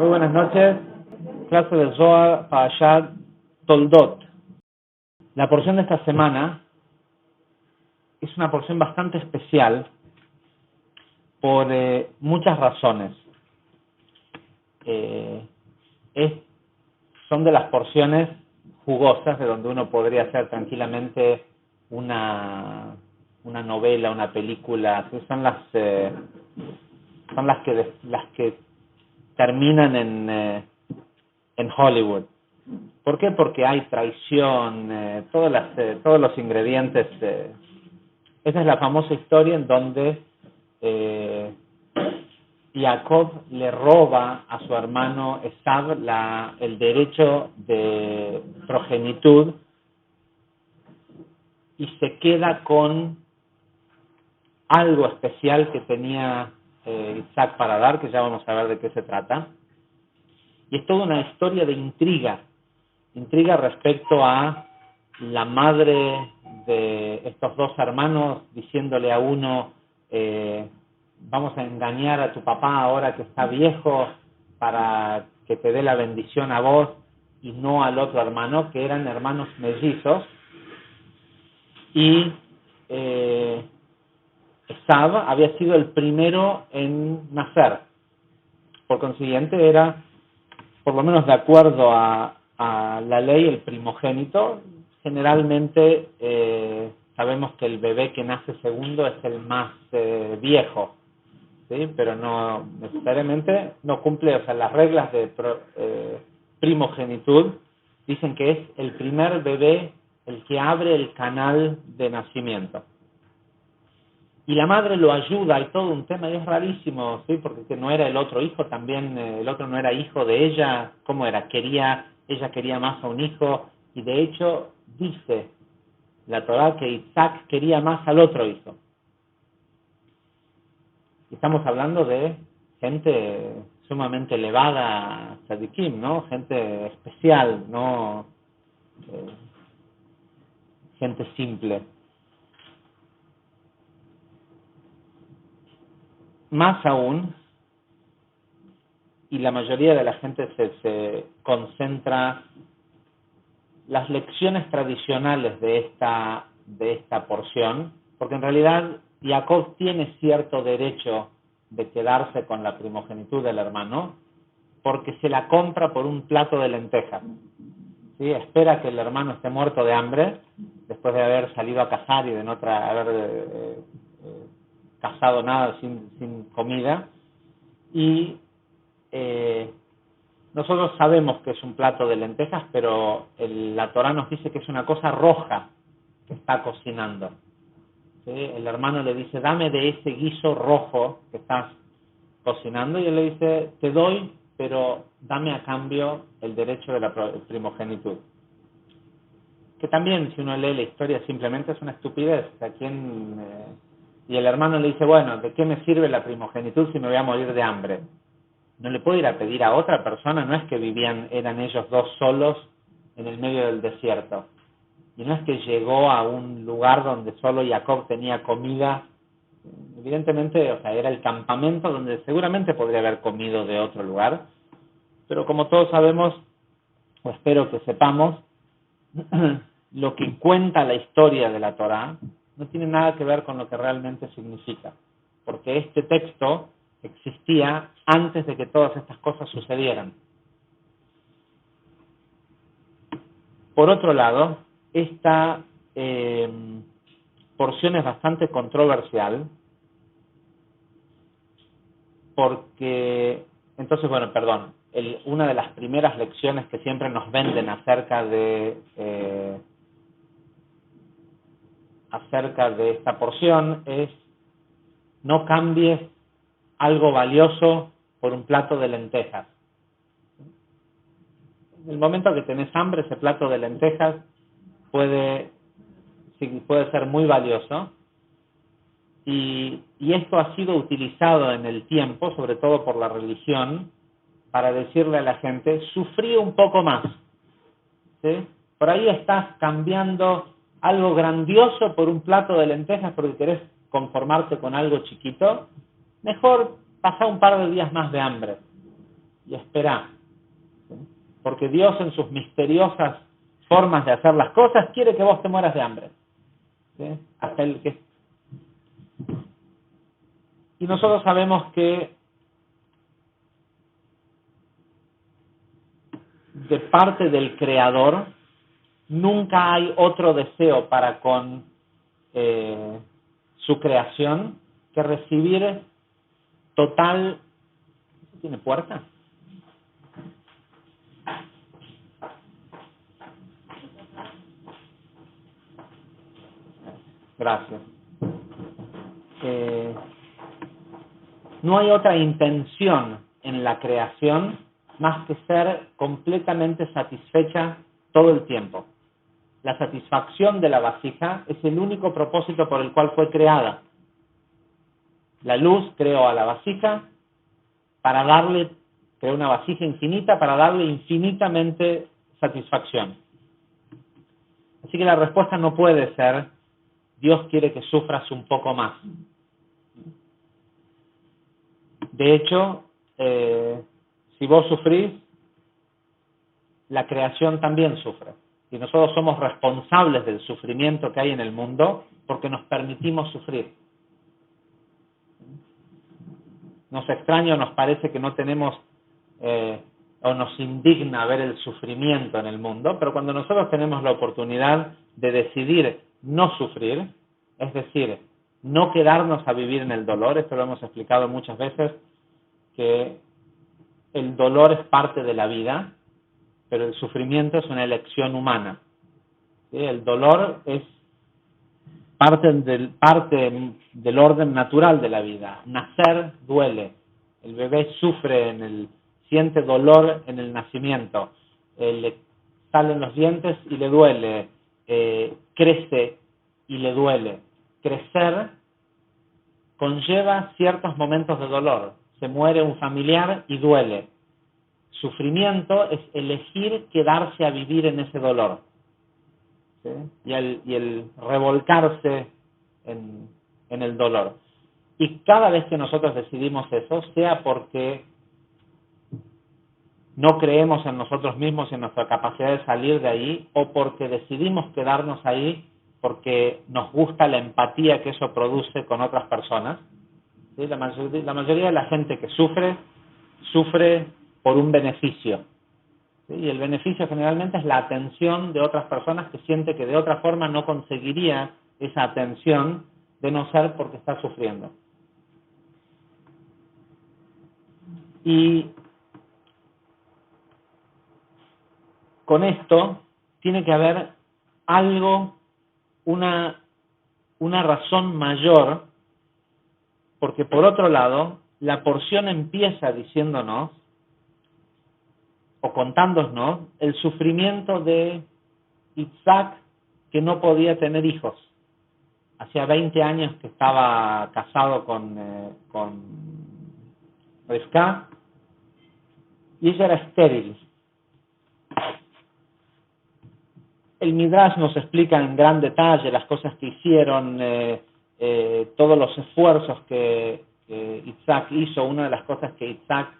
Muy buenas noches. Clase de Zohar Parashat Toldot. La porción de esta semana es una porción bastante especial por muchas razones. Son de las porciones jugosas de donde uno podría hacer tranquilamente una novela, una película. Son las que terminan en Hollywood. ¿Por qué? Porque hay traición, todos los ingredientes. Esa es la famosa historia en donde Jacob le roba a su hermano Esav el derecho de progenitud y se queda con algo especial que tenía Isaac para dar, que ya vamos a ver de qué se trata. Y es toda una historia de intriga respecto a la madre de estos dos hermanos diciéndole a uno, vamos a engañar a tu papá ahora que está viejo para que te dé la bendición a vos y no al otro hermano, que eran hermanos mellizos. Y Esav había sido el primero en nacer. Por consiguiente, era, por lo menos de acuerdo a la ley, el primogénito. Generalmente sabemos que el bebé que nace segundo es el más viejo, ¿sí? Pero no necesariamente no cumple, o sea, las reglas de primogenitud dicen que es el primer bebé el que abre el canal de nacimiento. Y la madre lo ayuda, hay todo un tema, y es rarísimo, ¿sí? Porque no era el otro hijo, también el otro no era hijo de ella. ¿Cómo era? Ella quería más a un hijo, y de hecho dice la Torá que Isaac quería más al otro hijo. Estamos hablando de gente sumamente elevada, tzadikim, ¿no? Gente especial, no gente simple. Más aún, y la mayoría de la gente se concentra las lecciones tradicionales de esta porción, porque en realidad Jacob tiene cierto derecho de quedarse con la primogenitud del hermano, porque se la compra por un plato de lentejas. ¿Sí? Espera que el hermano esté muerto de hambre, después de haber salido a cazar y de no haber cazado nada sin comida, y nosotros sabemos que es un plato de lentejas, pero la Torá nos dice que es una cosa roja que está cocinando. ¿Sí? El hermano le dice, dame de ese guiso rojo que estás cocinando, y él le dice, te doy, pero dame a cambio el derecho de la primogenitud. Que también, si uno lee la historia, simplemente es una estupidez. Y el hermano le dice, bueno, ¿de qué me sirve la primogenitud si me voy a morir de hambre? No le puedo ir a pedir a otra persona, no es que eran ellos dos solos en el medio del desierto. Y no es que llegó a un lugar donde solo Jacob tenía comida. Evidentemente, o sea, era el campamento donde seguramente podría haber comido de otro lugar. Pero como todos sabemos, o espero que sepamos, lo que cuenta la historia de la Torá no tiene nada que ver con lo que realmente significa. Porque este texto existía antes de que todas estas cosas sucedieran. Por otro lado, esta porción es bastante controversial porque, entonces, bueno, perdón, una de las primeras lecciones que siempre nos venden acerca de esta porción es: no cambies algo valioso por un plato de lentejas. En el momento que tenés hambre, ese plato de lentejas puede ser muy valioso, y esto ha sido utilizado en el tiempo, sobre todo por la religión, para decirle a la gente, sufrí un poco más. ¿Sí? Por ahí estás cambiando algo grandioso por un plato de lentejas porque querés conformarte con algo chiquito. Mejor pasar un par de días más de hambre. y esperá. ¿Sí? Porque Dios en sus misteriosas formas de hacer las cosas quiere que vos te mueras de hambre. ¿Sí? Hasta el que... Y nosotros sabemos que de parte del Creador nunca hay otro deseo para con su creación que recibir total... ¿Tiene puerta? Gracias. No hay otra intención en la creación más que ser completamente satisfecha todo el tiempo. La satisfacción de la vasija es el único propósito por el cual fue creada. La luz creó a la vasija para darle, creó una vasija infinita para darle infinitamente satisfacción. Así que la respuesta no puede ser, Dios quiere que sufras un poco más. De hecho, si vos sufrís, la creación también sufre. Y nosotros somos responsables del sufrimiento que hay en el mundo porque nos permitimos sufrir. Nos extraña o nos parece que no tenemos o nos indigna ver el sufrimiento en el mundo, pero cuando nosotros tenemos la oportunidad de decidir no sufrir, es decir, no quedarnos a vivir en el dolor, esto lo hemos explicado muchas veces, que el dolor es parte de la vida, pero el sufrimiento es una elección humana. ¿Sí? El dolor es parte del orden natural de la vida. Nacer duele. El bebé sufre, siente dolor en el nacimiento. Le salen los dientes y le duele. Crece y le duele. Crecer conlleva ciertos momentos de dolor. Se muere un familiar y duele. Sufrimiento es elegir quedarse a vivir en ese dolor. ¿Sí? Y el revolcarse en el dolor. Y cada vez que nosotros decidimos eso, sea porque no creemos en nosotros mismos y en nuestra capacidad de salir de ahí, o porque decidimos quedarnos ahí porque nos gusta la empatía que eso produce con otras personas. ¿Sí? La mayoría de la gente que sufre por un beneficio. ¿Sí? Y el beneficio generalmente es la atención de otras personas que siente que de otra forma no conseguiría esa atención de no ser porque está sufriendo. Y con esto tiene que haber algo, una razón mayor, porque por otro lado, la porción empieza diciéndonos o contándonos el sufrimiento de Isaac, que no podía tener hijos. Hacía 20 años que estaba casado con Rivka y ella era estéril. El Midrash nos explica en gran detalle las cosas que hicieron, todos los esfuerzos que Isaac hizo. Una de las cosas que Isaac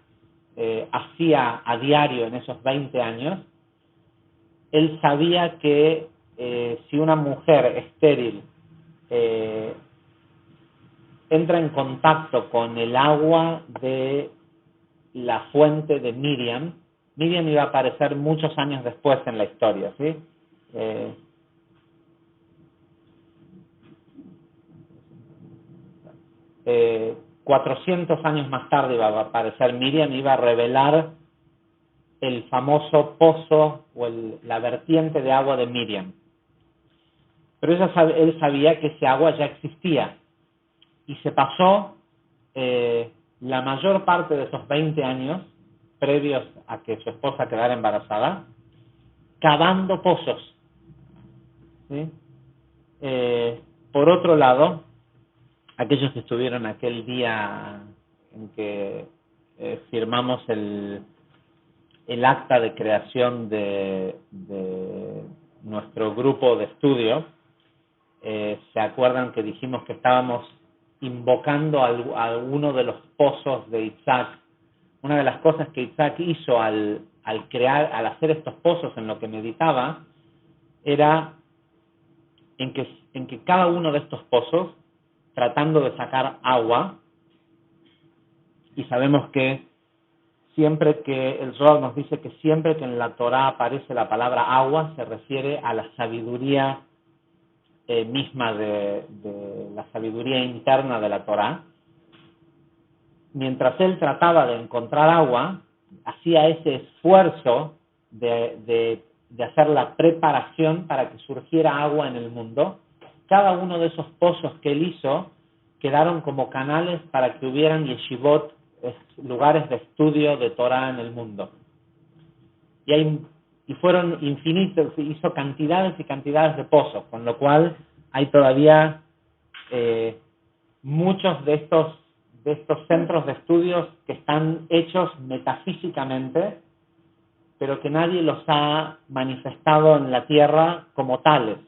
hacía a diario en esos 20 años, él sabía que si una mujer estéril entra en contacto con el agua de la fuente de Miriam iba a aparecer muchos años después en la historia, ¿sí? 400 años más tarde iba a aparecer Miriam, iba a revelar el famoso pozo o la vertiente de agua de Miriam. Pero él sabía que ese agua ya existía y se pasó la mayor parte de esos 20 años previos a que su esposa quedara embarazada cavando pozos, ¿sí? Por otro lado, aquellos que estuvieron aquel día en que firmamos el acta de creación de nuestro grupo de estudio, se acuerdan que dijimos que estábamos invocando a alguno de los pozos de Isaac una de las cosas que Isaac hizo al hacer estos pozos, en lo que meditaba, era en que cada uno de estos pozos, tratando de sacar agua, y sabemos que siempre que el Zohar nos dice que siempre que en la Torá aparece la palabra agua, se refiere a la sabiduría misma de la sabiduría interna de la Torá. Mientras él trataba de encontrar agua, hacía ese esfuerzo de hacer la preparación para que surgiera agua en el mundo. Cada uno de esos pozos que él hizo quedaron como canales para que hubieran yeshivot, lugares de estudio de Torah en el mundo. Y fueron infinitos, hizo cantidades y cantidades de pozos, con lo cual hay todavía muchos de estos centros de estudios que están hechos metafísicamente, pero que nadie los ha manifestado en la tierra como tales.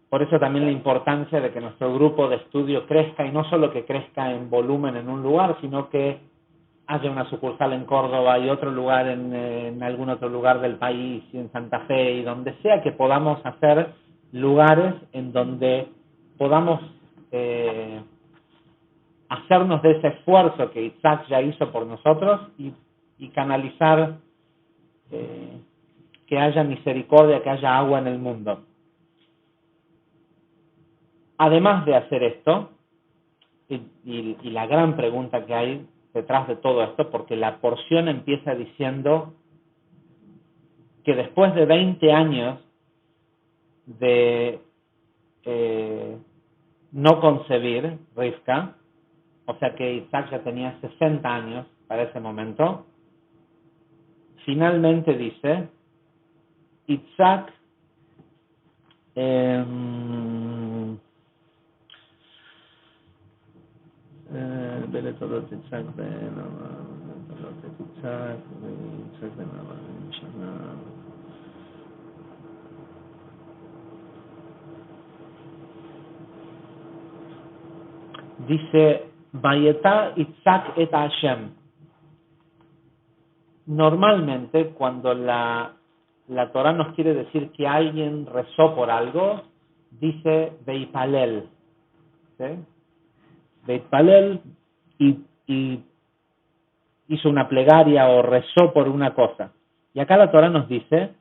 Por eso también la importancia de que nuestro grupo de estudio crezca, y no solo que crezca en volumen en un lugar, sino que haya una sucursal en Córdoba y otro lugar en algún otro lugar del país, y en Santa Fe, y donde sea, que podamos hacer lugares en donde podamos hacernos de ese esfuerzo que Isaac ya hizo por nosotros y canalizar que haya misericordia, que haya agua en el mundo. Además de hacer esto, y la gran pregunta que hay detrás de todo esto, porque la porción empieza diciendo que después de 20 años de no concebir Rivka, o sea que Isaac ya tenía 60 años para ese momento, finalmente dice, Isaac dice, Vayetá Isaac et Hashem. Normalmente, cuando la Torah nos quiere decir que alguien rezó por algo, dice Beipalel. ¿Sí? Beipalel y hizo una plegaria o rezó por una cosa. Y acá la Torah nos dice,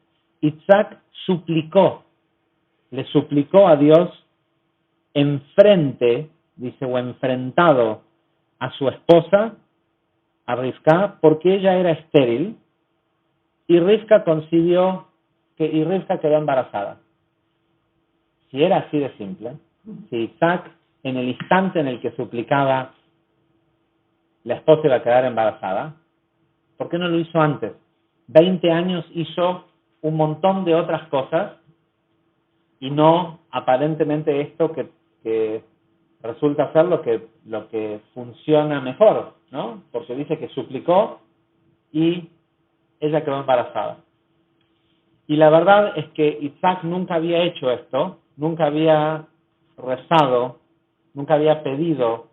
Isaac le suplicó a Dios enfrente, dice, o enfrentado a su esposa, a Rivka, porque ella era estéril, y Rivka quedó embarazada. Si era así de simple, si Isaac, en el instante en el que suplicaba, la esposa iba a quedar embarazada, ¿por qué no lo hizo antes? 20 años hizo un montón de otras cosas, y no aparentemente esto que resulta ser lo que funciona mejor, ¿no? Porque dice que suplicó y ella quedó embarazada. Y la verdad es que Isaac nunca había hecho esto, nunca había rezado, nunca había pedido,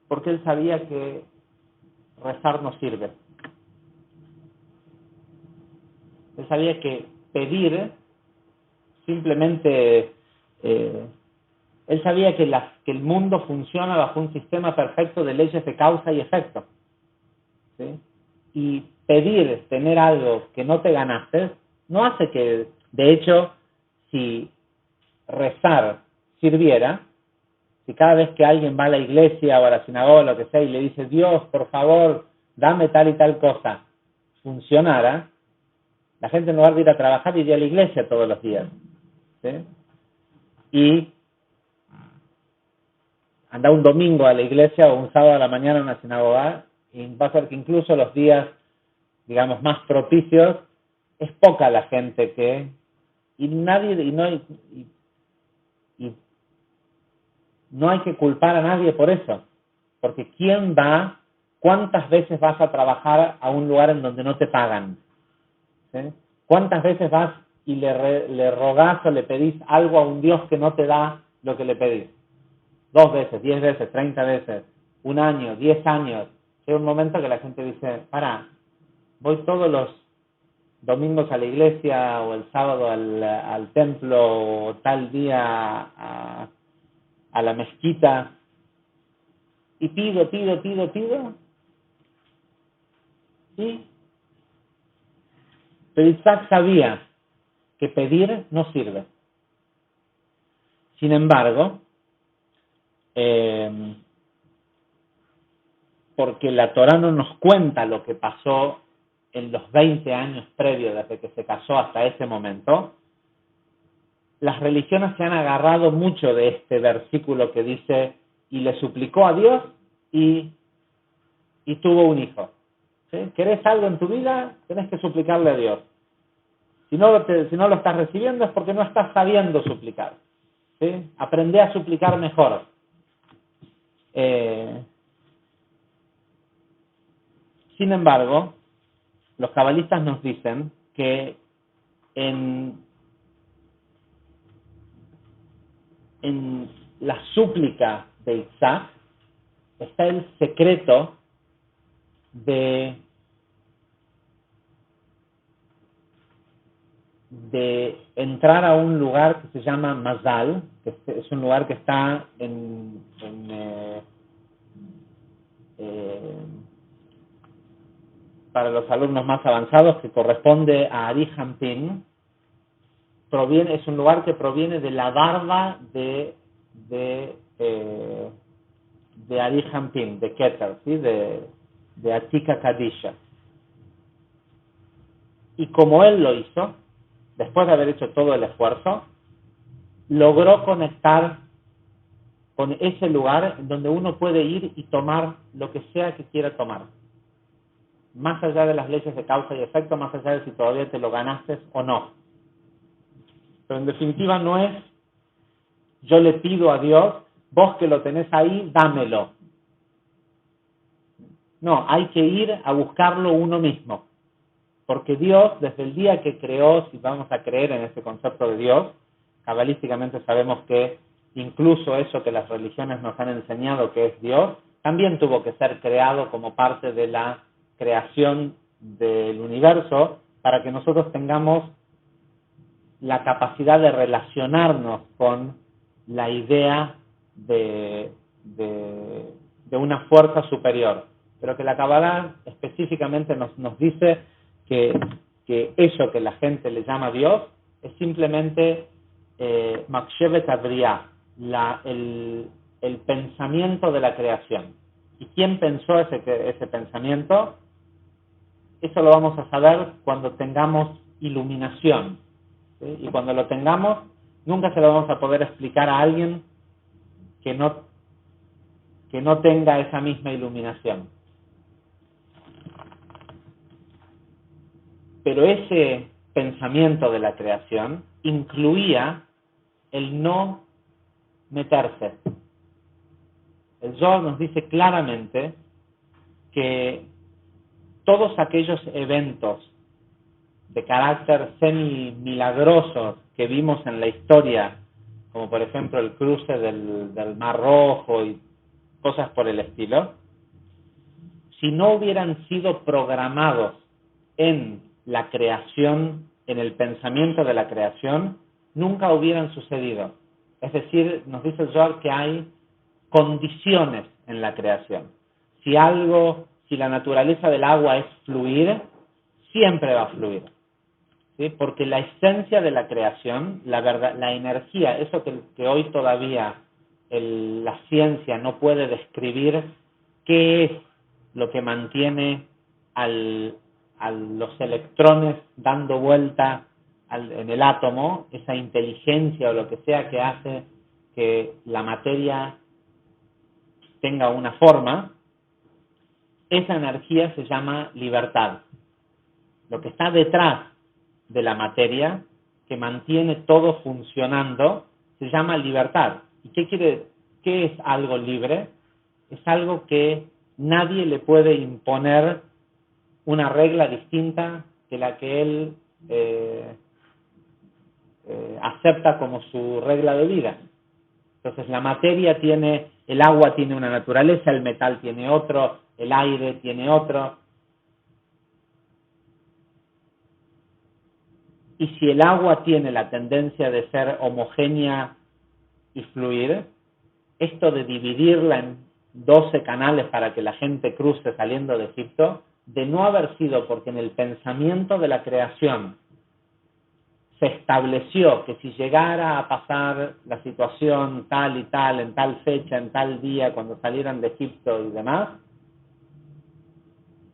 porque él sabía que rezar no sirve. Él sabía que pedir simplemente... él sabía que el mundo funciona bajo un sistema perfecto de leyes de causa y efecto. ¿Sí? Y pedir tener algo que no te ganaste no hace que, de hecho, si rezar sirviera, si cada vez que alguien va a la iglesia o a la sinagoga o lo que sea y le dice, Dios, por favor, dame tal y tal cosa, funcionara, la gente en lugar de ir a trabajar iría a la iglesia todos los días. ¿Sí? Y anda un domingo a la iglesia o un sábado a la mañana a una sinagoga, y va a ser que incluso los días, digamos, más propicios, es poca la gente que... Y no hay que culpar a nadie por eso. Porque ¿quién va? ¿Cuántas veces vas a trabajar a un lugar en donde no te pagan? ¿Sí? ¿Cuántas veces vas y le rogás o le pedís algo a un Dios que no te da lo que le pedís? 2 veces, 10 veces, 30 veces, 1 año, 10 años, llega un momento que la gente dice, voy todos los domingos a la iglesia o el sábado al templo o tal día a la mezquita y pido. ¿Sí? Pero Isaac sabía que pedir no sirve. Sin embargo, porque la Torá no nos cuenta lo que pasó en los 20 años previos desde que se casó hasta ese momento, las religiones se han agarrado mucho de este versículo que dice, y le suplicó a Dios y tuvo un hijo. ¿Sí? ¿Querés algo en tu vida? Tenés que suplicarle a Dios. Si no lo estás recibiendo es porque no estás sabiendo suplicar. ¿Sí? Aprende a suplicar mejor. Sin embargo, los cabalistas nos dicen que en la súplica de Isaac está el secreto de entrar a un lugar que se llama Mazal, que es un lugar que está para los alumnos más avanzados, que corresponde a Arihampin. Es un lugar que proviene de la barba de Arihampin, de Keter, ¿sí? de Atika Kadisha. Y como él lo hizo, después de haber hecho todo el esfuerzo, logró conectar con ese lugar donde uno puede ir y tomar lo que sea que quiera tomar. Más allá de las leyes de causa y efecto, más allá de si todavía te lo ganaste o no. Pero en definitiva no es, yo le pido a Dios, vos que lo tenés ahí, dámelo. No, hay que ir a buscarlo uno mismo. Porque Dios, desde el día que creó, si vamos a creer en ese concepto de Dios, cabalísticamente sabemos que incluso eso que las religiones nos han enseñado que es Dios, también tuvo que ser creado como parte de la creación del universo para que nosotros tengamos la capacidad de relacionarnos con la idea de una fuerza superior. Pero que la Kabbalah específicamente nos dice que eso que la gente le llama Dios es simplemente Makshevet Abriá, el pensamiento de la creación. ¿Y quién pensó ese pensamiento? Eso lo vamos a saber cuando tengamos iluminación. ¿Sí? Y cuando lo tengamos, nunca se lo vamos a poder explicar a alguien que no tenga esa misma iluminación. Pero ese pensamiento de la creación incluía el no meterse. El Zohar nos dice claramente que todos aquellos eventos de carácter semi-milagrosos que vimos en la historia, como por ejemplo el cruce del Mar Rojo y cosas por el estilo, si no hubieran sido programados en la creación, en el pensamiento de la creación, nunca hubieran sucedido. Es decir, nos dice el Zohar que hay condiciones en la creación. Si la naturaleza del agua es fluir, siempre va a fluir. ¿Sí? Porque la esencia de la creación, la energía, eso que hoy todavía la ciencia no puede describir, qué es lo que mantiene a los electrones dando vuelta en el átomo, esa inteligencia o lo que sea que hace que la materia tenga una forma, esa energía se llama libertad. Lo que está detrás de la materia, que mantiene todo funcionando, se llama libertad. ¿Y qué es algo libre? Es algo que nadie le puede imponer una regla distinta que la que él acepta como su regla de vida. Entonces la materia tiene El agua tiene una naturaleza, el metal tiene otro, el aire tiene otro. Y si el agua tiene la tendencia de ser homogénea y fluir, esto de dividirla en 12 canales para que la gente cruce saliendo de Egipto, de no haber sido porque en el pensamiento de la creación se estableció que si llegara a pasar la situación tal y tal, en tal fecha, en tal día, cuando salieran de Egipto y demás,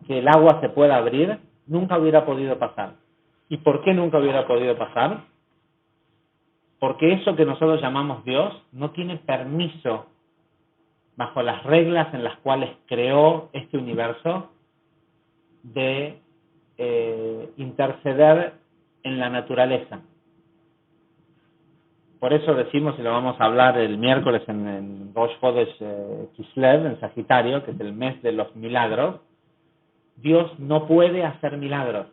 que el agua se pueda abrir, nunca hubiera podido pasar. ¿Y por qué nunca hubiera podido pasar? Porque eso que nosotros llamamos Dios no tiene permiso, bajo las reglas en las cuales creó este universo, de interceder en la naturaleza. Por eso decimos, y lo vamos a hablar el miércoles en Rosh Chodesh Kislev, en Sagitario, que es el mes de los milagros, Dios no puede hacer milagros.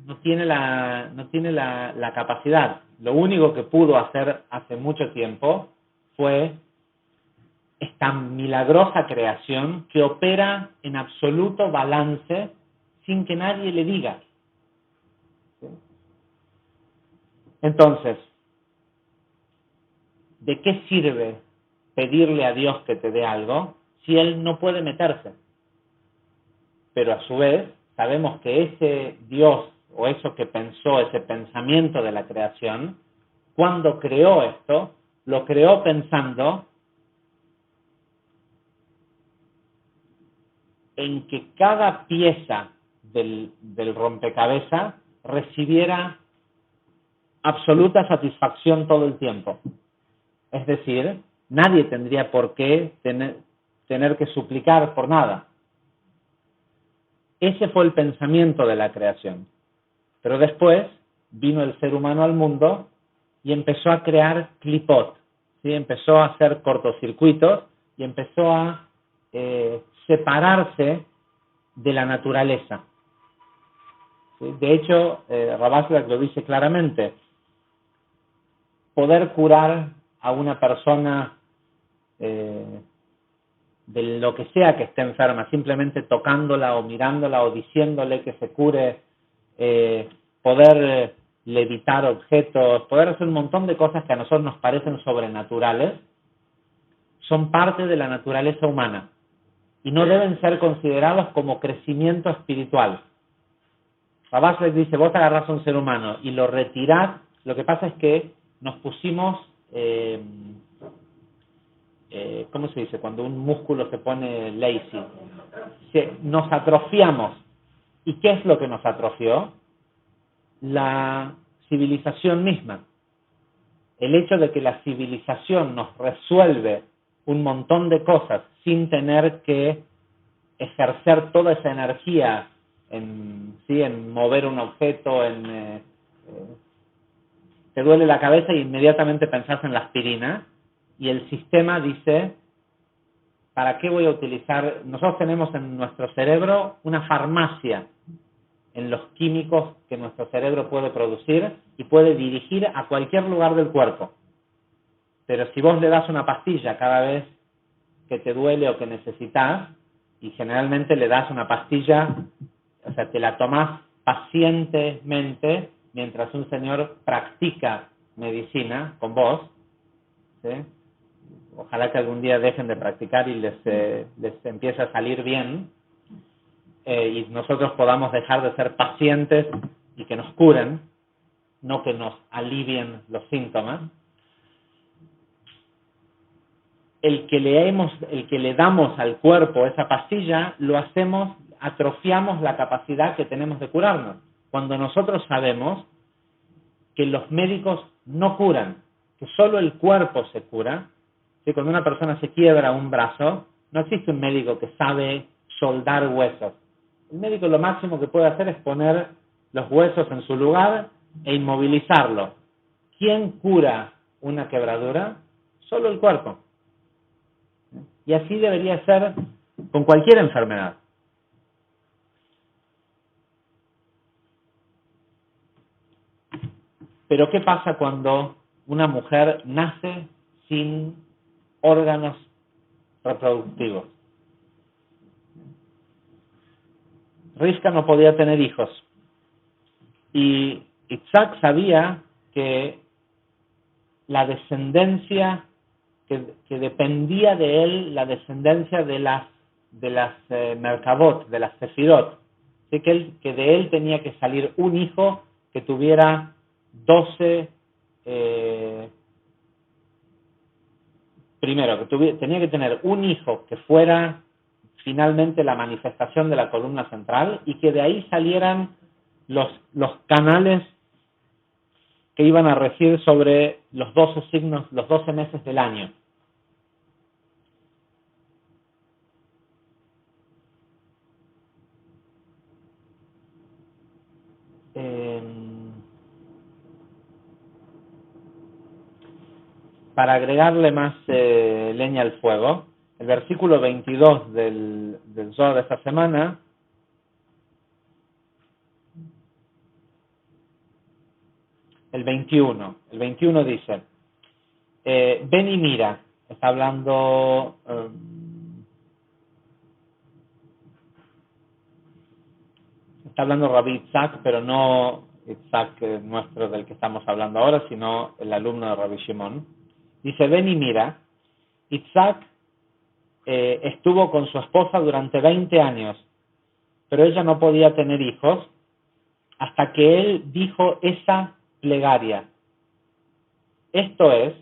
No tiene la capacidad. Lo único que pudo hacer hace mucho tiempo fue esta milagrosa creación que opera en absoluto balance sin que nadie le diga. ¿Sí? Entonces, ¿de qué sirve pedirle a Dios que te dé algo si Él no puede meterse? Pero a su vez, sabemos que ese Dios o eso que pensó, ese pensamiento de la creación, cuando creó esto, lo creó pensando en que cada pieza del rompecabezas recibiera absoluta satisfacción todo el tiempo. Es decir, nadie tendría por qué tener que suplicar por nada. Ese fue el pensamiento de la creación. Pero después vino el ser humano al mundo y empezó a crear clipot, ¿sí? Empezó a hacer cortocircuitos y empezó a separarse de la naturaleza. ¿Sí? De hecho, Rabashak lo dice claramente, poder curar a una persona de lo que sea que esté enferma, simplemente tocándola o mirándola o diciéndole que se cure, poder levitar objetos, poder hacer un montón de cosas que a nosotros nos parecen sobrenaturales, son parte de la naturaleza humana y no deben ser considerados como crecimiento espiritual. Rabash les dice, vos agarrás a un ser humano y lo retirás, lo que pasa es que nos pusimos, ¿cómo se dice? Cuando un músculo se pone lazy, nos atrofiamos. ¿Y qué es lo que nos atrofió? La civilización misma. El hecho de que la civilización nos resuelve un montón de cosas sin tener que ejercer toda esa energía en mover un objeto, te duele la cabeza y inmediatamente pensás en la aspirina y el sistema dice, ¿para qué voy a utilizar? Nosotros tenemos en nuestro cerebro una farmacia en los químicos que nuestro cerebro puede producir y puede dirigir a cualquier lugar del cuerpo. Pero si vos le das una pastilla cada vez que te duele o que necesitas, y generalmente le das una pastilla, o sea, te la tomás pacientemente mientras un señor practica medicina con vos, ¿sí? Ojalá que algún día dejen de practicar y les empiece a salir bien, y nosotros podamos dejar de ser pacientes y que nos curen, no que nos alivien los síntomas. El que le damos al cuerpo esa pastilla, lo hacemos, atrofiamos la capacidad que tenemos de curarnos. Cuando nosotros sabemos que los médicos no curan, que solo el cuerpo se cura, ¿sí? Cuando una persona se quiebra un brazo, no existe un médico que sabe soldar huesos. El médico lo máximo que puede hacer es poner los huesos en su lugar e inmovilizarlo. ¿Quién cura una quebradura? Solo el cuerpo. Y así debería ser con cualquier enfermedad. Pero ¿qué pasa cuando una mujer nace sin órganos reproductivos. Rivka no podía tener hijos. Y Isaac sabía que la descendencia, que dependía de él, la descendencia de las Merkabot, de las Sefirot. Así que de él tenía que salir un hijo que tuviera 12, primero, tenía que tener un hijo que fuera finalmente la manifestación de la columna central y que de ahí salieran los canales que iban a regir sobre los 12 signos, los 12 meses del año. Para agregarle más leña al fuego, el versículo 22 del Zohar de esta semana el 21 dice, ven y mira, está hablando Rabbi Itzhak, pero no Itzhak nuestro del que estamos hablando ahora, sino el alumno de Rabbi Shimon. Dice, ven y mira, Itzhak estuvo con su esposa durante 20 años, pero ella no podía tener hijos hasta que él dijo esa plegaria. Esto es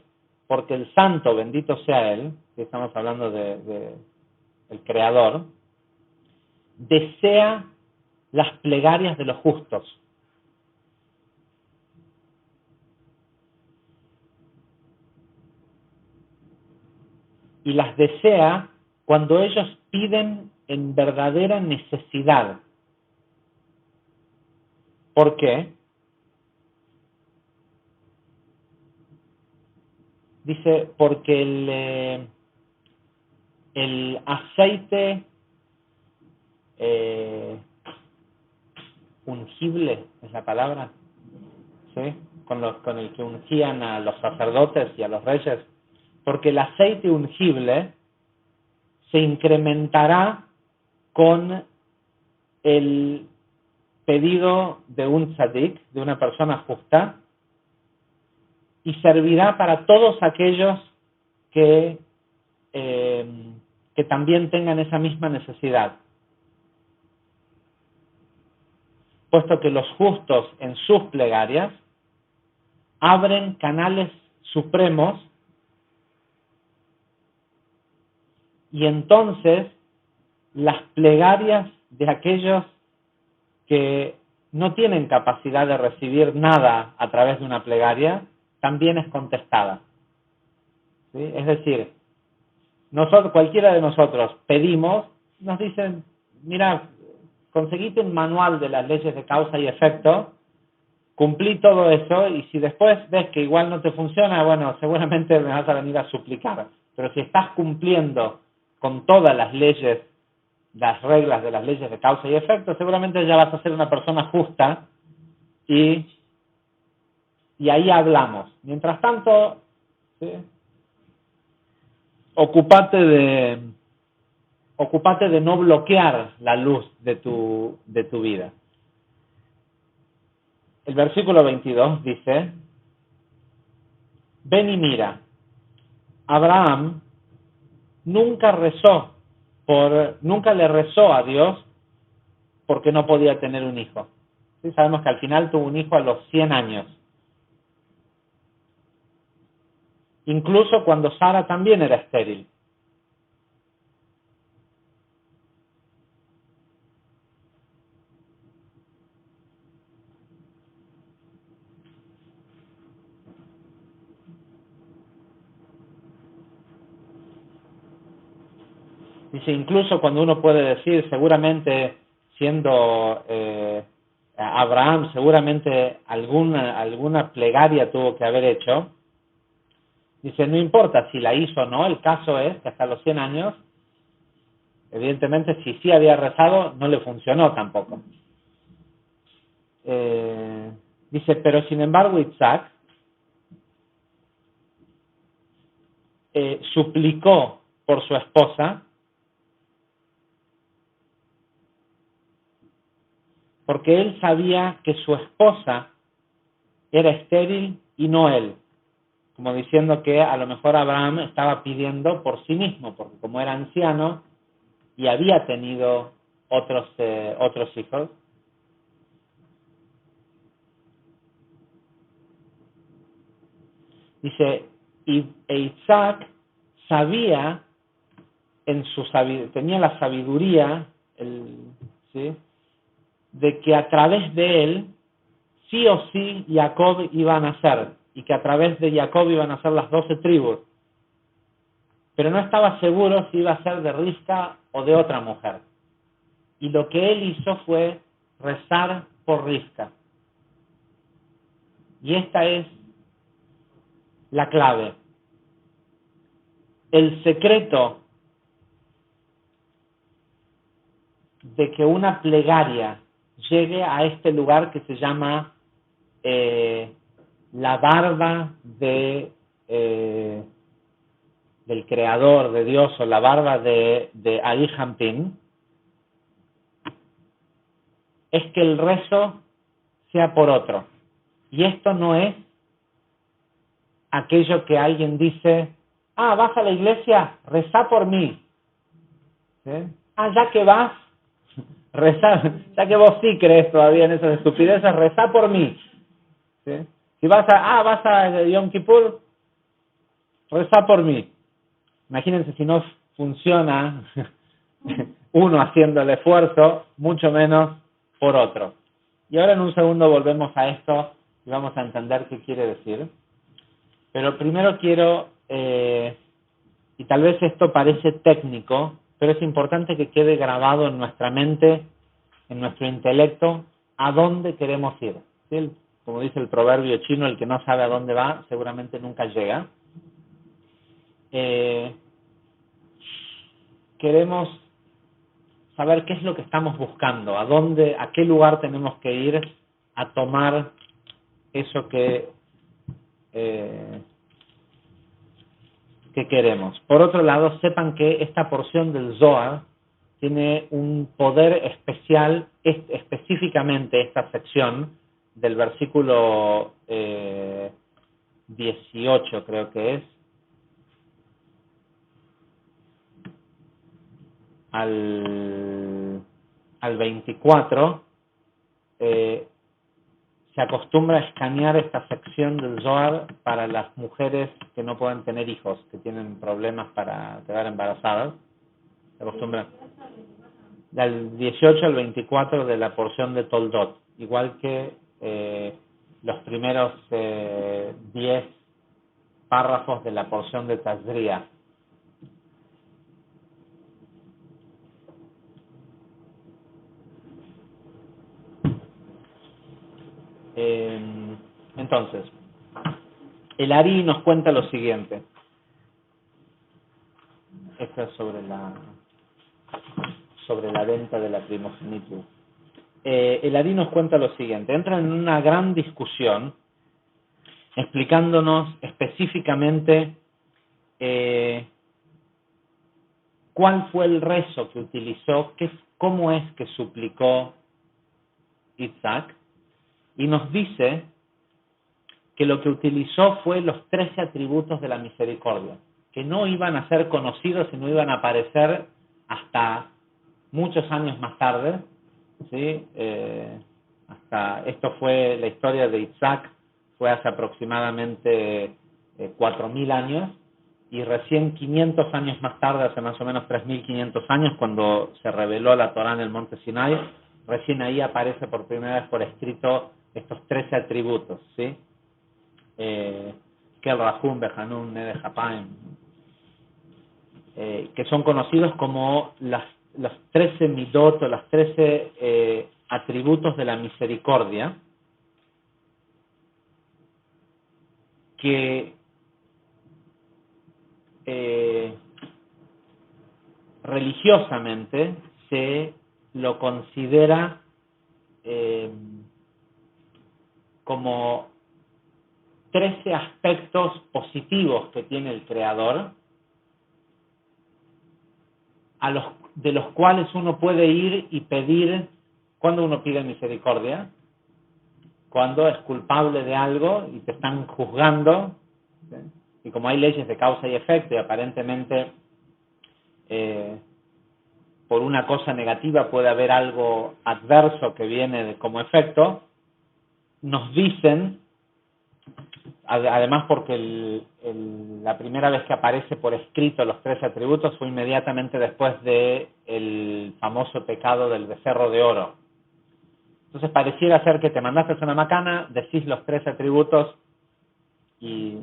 porque el santo, bendito sea él, que estamos hablando de el Creador, desea las plegarias de los justos. Y las desea cuando ellos piden en verdadera necesidad. ¿Por qué? Dice, porque el aceite ungible, es la palabra, ¿sí? Con el que ungían a los sacerdotes y a los reyes, porque el aceite ungible se incrementará con el pedido de un tzadik, de una persona justa, y servirá para todos aquellos que también tengan esa misma necesidad. Puesto que los justos en sus plegarias abren canales supremos y entonces las plegarias de aquellos que no tienen capacidad de recibir nada a través de una plegaria también es contestada. ¿Sí? Es decir, cualquiera de nosotros pedimos, nos dicen, mira, conseguiste un manual de las leyes de causa y efecto, cumplí todo eso y si después ves que igual no te funciona, bueno, seguramente me vas a venir a suplicar. Pero si estás cumpliendo con todas las leyes, las reglas de las leyes de causa y efecto, seguramente ya vas a ser una persona justa y ahí hablamos. Mientras tanto, ¿sí? Ocúpate de no bloquear la luz de tu vida. El versículo 22 dice, ven y mira, Abraham nunca le rezó a Dios porque no podía tener un hijo. ¿Sí? Sabemos que al final tuvo un hijo a los 100 años. Incluso cuando Sara también era estéril. Dice, incluso cuando uno puede decir, seguramente siendo Abraham, seguramente alguna plegaria tuvo que haber hecho. Dice, no importa si la hizo o no, el caso es que hasta los 100 años, evidentemente, si sí había rezado, no le funcionó tampoco. Dice, pero sin embargo, Isaac suplicó por su esposa, porque él sabía que su esposa era estéril y no él, como diciendo que a lo mejor Abraham estaba pidiendo por sí mismo, porque como era anciano y había tenido otros hijos. Dice, Isaac sabía tenía la sabiduría, ¿sí?, de que a través de él, sí o sí, Jacob iba a nacer, y que a través de Jacob iban a ser las 12 tribus. Pero no estaba seguro si iba a ser de Rivka o de otra mujer. Y lo que él hizo fue rezar por Rivka. Y esta es la clave. El secreto de que una plegaria llegue a este lugar que se llama la barba del creador de Dios, o la barba de Arihampin, es que el rezo sea por otro. Y esto no es aquello que alguien dice, vas a la iglesia, rezá por mí. ¿Sí? Ya que vas, rezá, ya que vos sí crees todavía en esas estupideces, rezá por mí. ¿Sí? Si vas a Yom Kippur, rezá por mí. Imagínense si no funciona uno haciendo el esfuerzo, mucho menos por otro. Y ahora en un segundo volvemos a esto y vamos a entender qué quiere decir. Pero primero quiero, y tal vez esto parece técnico, pero es importante que quede grabado en nuestra mente, en nuestro intelecto, a dónde queremos ir. ¿Sí? Como dice el proverbio chino, el que no sabe a dónde va, seguramente nunca llega. Queremos saber qué es lo que estamos buscando, a qué lugar tenemos que ir a tomar eso que queremos. Por otro lado, sepan que esta porción del Zohar tiene un poder especial, específicamente esta sección del versículo 18, creo que es, al 24, se acostumbra a escanear esta sección del Zohar para las mujeres que no pueden tener hijos, que tienen problemas para quedar embarazadas. Se acostumbra del 18 al 24 de la porción de Toldot, igual que los primeros 10 párrafos de la porción de Tazria. Entonces, el Ari nos cuenta lo siguiente. Esto es sobre la venta de la primogenitura. El Ari nos cuenta lo siguiente. Entra en una gran discusión explicándonos específicamente cuál fue el rezo que utilizó, cómo es que suplicó Isaac, y nos dice que lo que utilizó fue los 13 atributos de la misericordia, que no iban a ser conocidos y no iban a aparecer hasta muchos años más tarde, ¿sí? Esto fue la historia de Isaac, fue hace aproximadamente 4.000 años, y recién 500 años más tarde, hace más o menos 3.500 años, cuando se reveló la Torá en el monte Sinai, recién ahí aparece por primera vez por escrito estos 13 atributos, ¿sí? Kel Rahum, Behanun, Nede Hapaim, que son conocidos como los 13 midot, o los 13 atributos de la misericordia, que religiosamente se lo considera como 13 aspectos positivos que tiene el Creador, de los cuales uno puede ir y pedir. ¿Cuándo uno pide misericordia? Cuando es culpable de algo y te están juzgando, ¿sí? Y como hay leyes de causa y efecto y aparentemente por una cosa negativa puede haber algo adverso que viene como efecto, nos dicen, además porque la primera vez que aparece por escrito los 13 atributos fue inmediatamente después del famoso pecado del becerro de oro. Entonces pareciera ser que te mandaste una macana, decís los 13 atributos y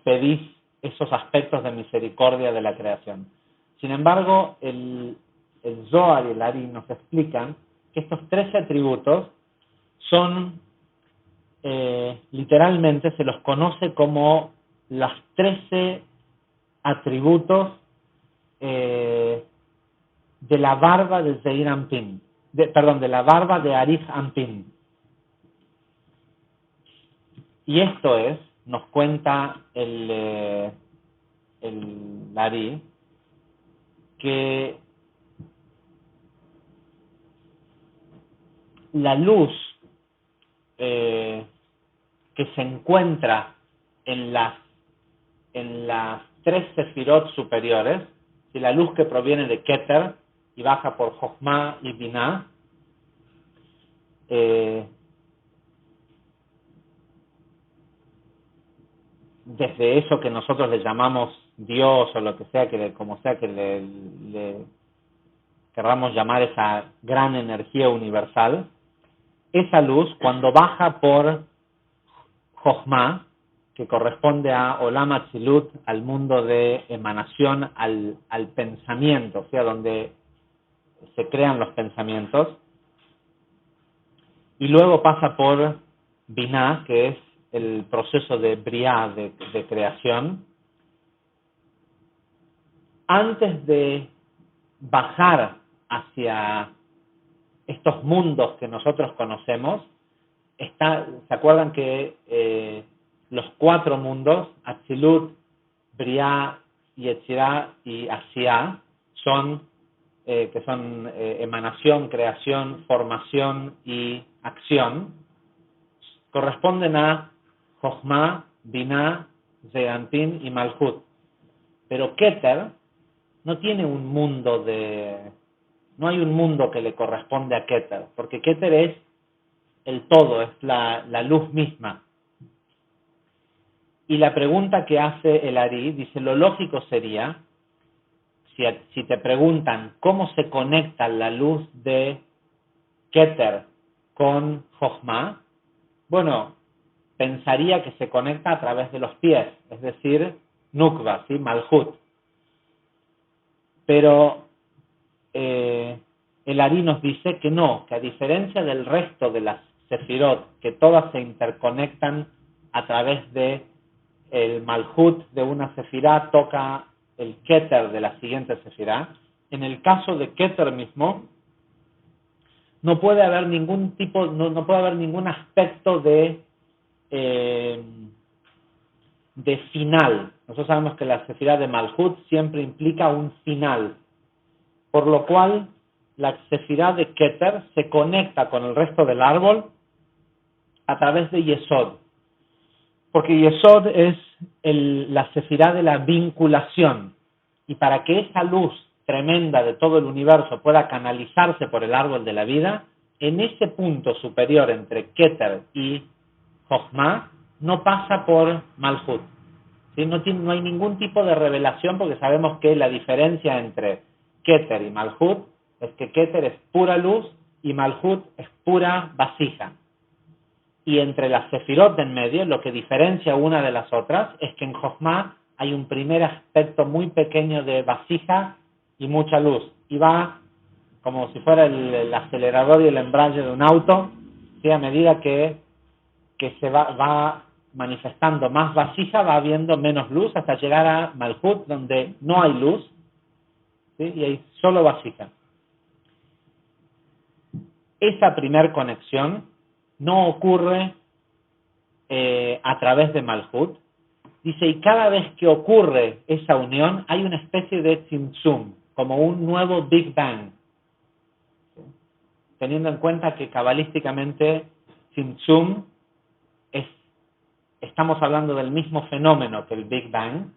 pedís esos aspectos de misericordia de la creación. Sin embargo, el Zohar y el Ari nos explican que estos 13 atributos son, literalmente se los conoce como los 13 atributos de la barba de Zeir Anpin, de la barba de Arif Anpin. Y esto es, nos cuenta el Ari, que la luz que se encuentra en las tres sefirot superiores, y la luz que proviene de Keter y baja por Jochma y Binah, desde eso que nosotros le llamamos Dios o lo que sea, como sea que le querramos llamar esa gran energía universal, esa luz cuando baja por Jochma, que corresponde a Olam Atzilut, al mundo de emanación, al pensamiento, o sea, donde se crean los pensamientos, y luego pasa por Binah, que es el proceso de Briah, de creación. Antes de bajar hacia estos mundos que nosotros conocemos, ¿se acuerdan que los 4 mundos, Atzilut, Briah, Yetzirah y Asiá, son emanación, creación, formación y acción, corresponden a Jochma, Binah, Zeir Anpin y Malhut. Pero Keter no tiene un mundo no hay un mundo que le corresponde a Keter, porque Keter es el todo, es la luz misma. Y la pregunta que hace el Ari, dice, lo lógico sería, si te preguntan cómo se conecta la luz de Keter con Jochma, bueno, pensaría que se conecta a través de los pies, es decir, Nukva, ¿sí? Malhut. Pero el Ari nos dice que no, que a diferencia del resto de las sefirot, que todas se interconectan a través de el Malhut de una sefirá toca el Keter de la siguiente sefirá, en el caso de Keter mismo, no puede haber ningún tipo, no puede haber ningún aspecto de final. Nosotros sabemos que la sefirá de Malhut siempre implica un final, por lo cual la sefirá de Keter se conecta con el resto del árbol a través de Yesod, porque Yesod es la sefirá de la vinculación, y para que esa luz tremenda de todo el universo pueda canalizarse por el árbol de la vida, en ese punto superior entre Keter y Jochma no pasa por Malhut. ¿Sí? No hay ningún tipo de revelación, porque sabemos que la diferencia entre Keter y Malhut es que Keter es pura luz y Malhut es pura vasija. Y entre las sefirot de en medio, lo que diferencia una de las otras es que en Jochma hay un primer aspecto muy pequeño de vasija y mucha luz. Y va como si fuera el acelerador y el embrague de un auto, ¿sí? A medida que se va manifestando más vasija, va habiendo menos luz hasta llegar a Malhut, donde no hay luz, ¿sí? Y hay solo vasija. Esa primer conexión no ocurre a través de Malhut. Dice, y cada vez que ocurre esa unión, hay una especie de tzimtzum, como un nuevo Big Bang, teniendo en cuenta que cabalísticamente Tzimtzum estamos hablando del mismo fenómeno que el Big Bang,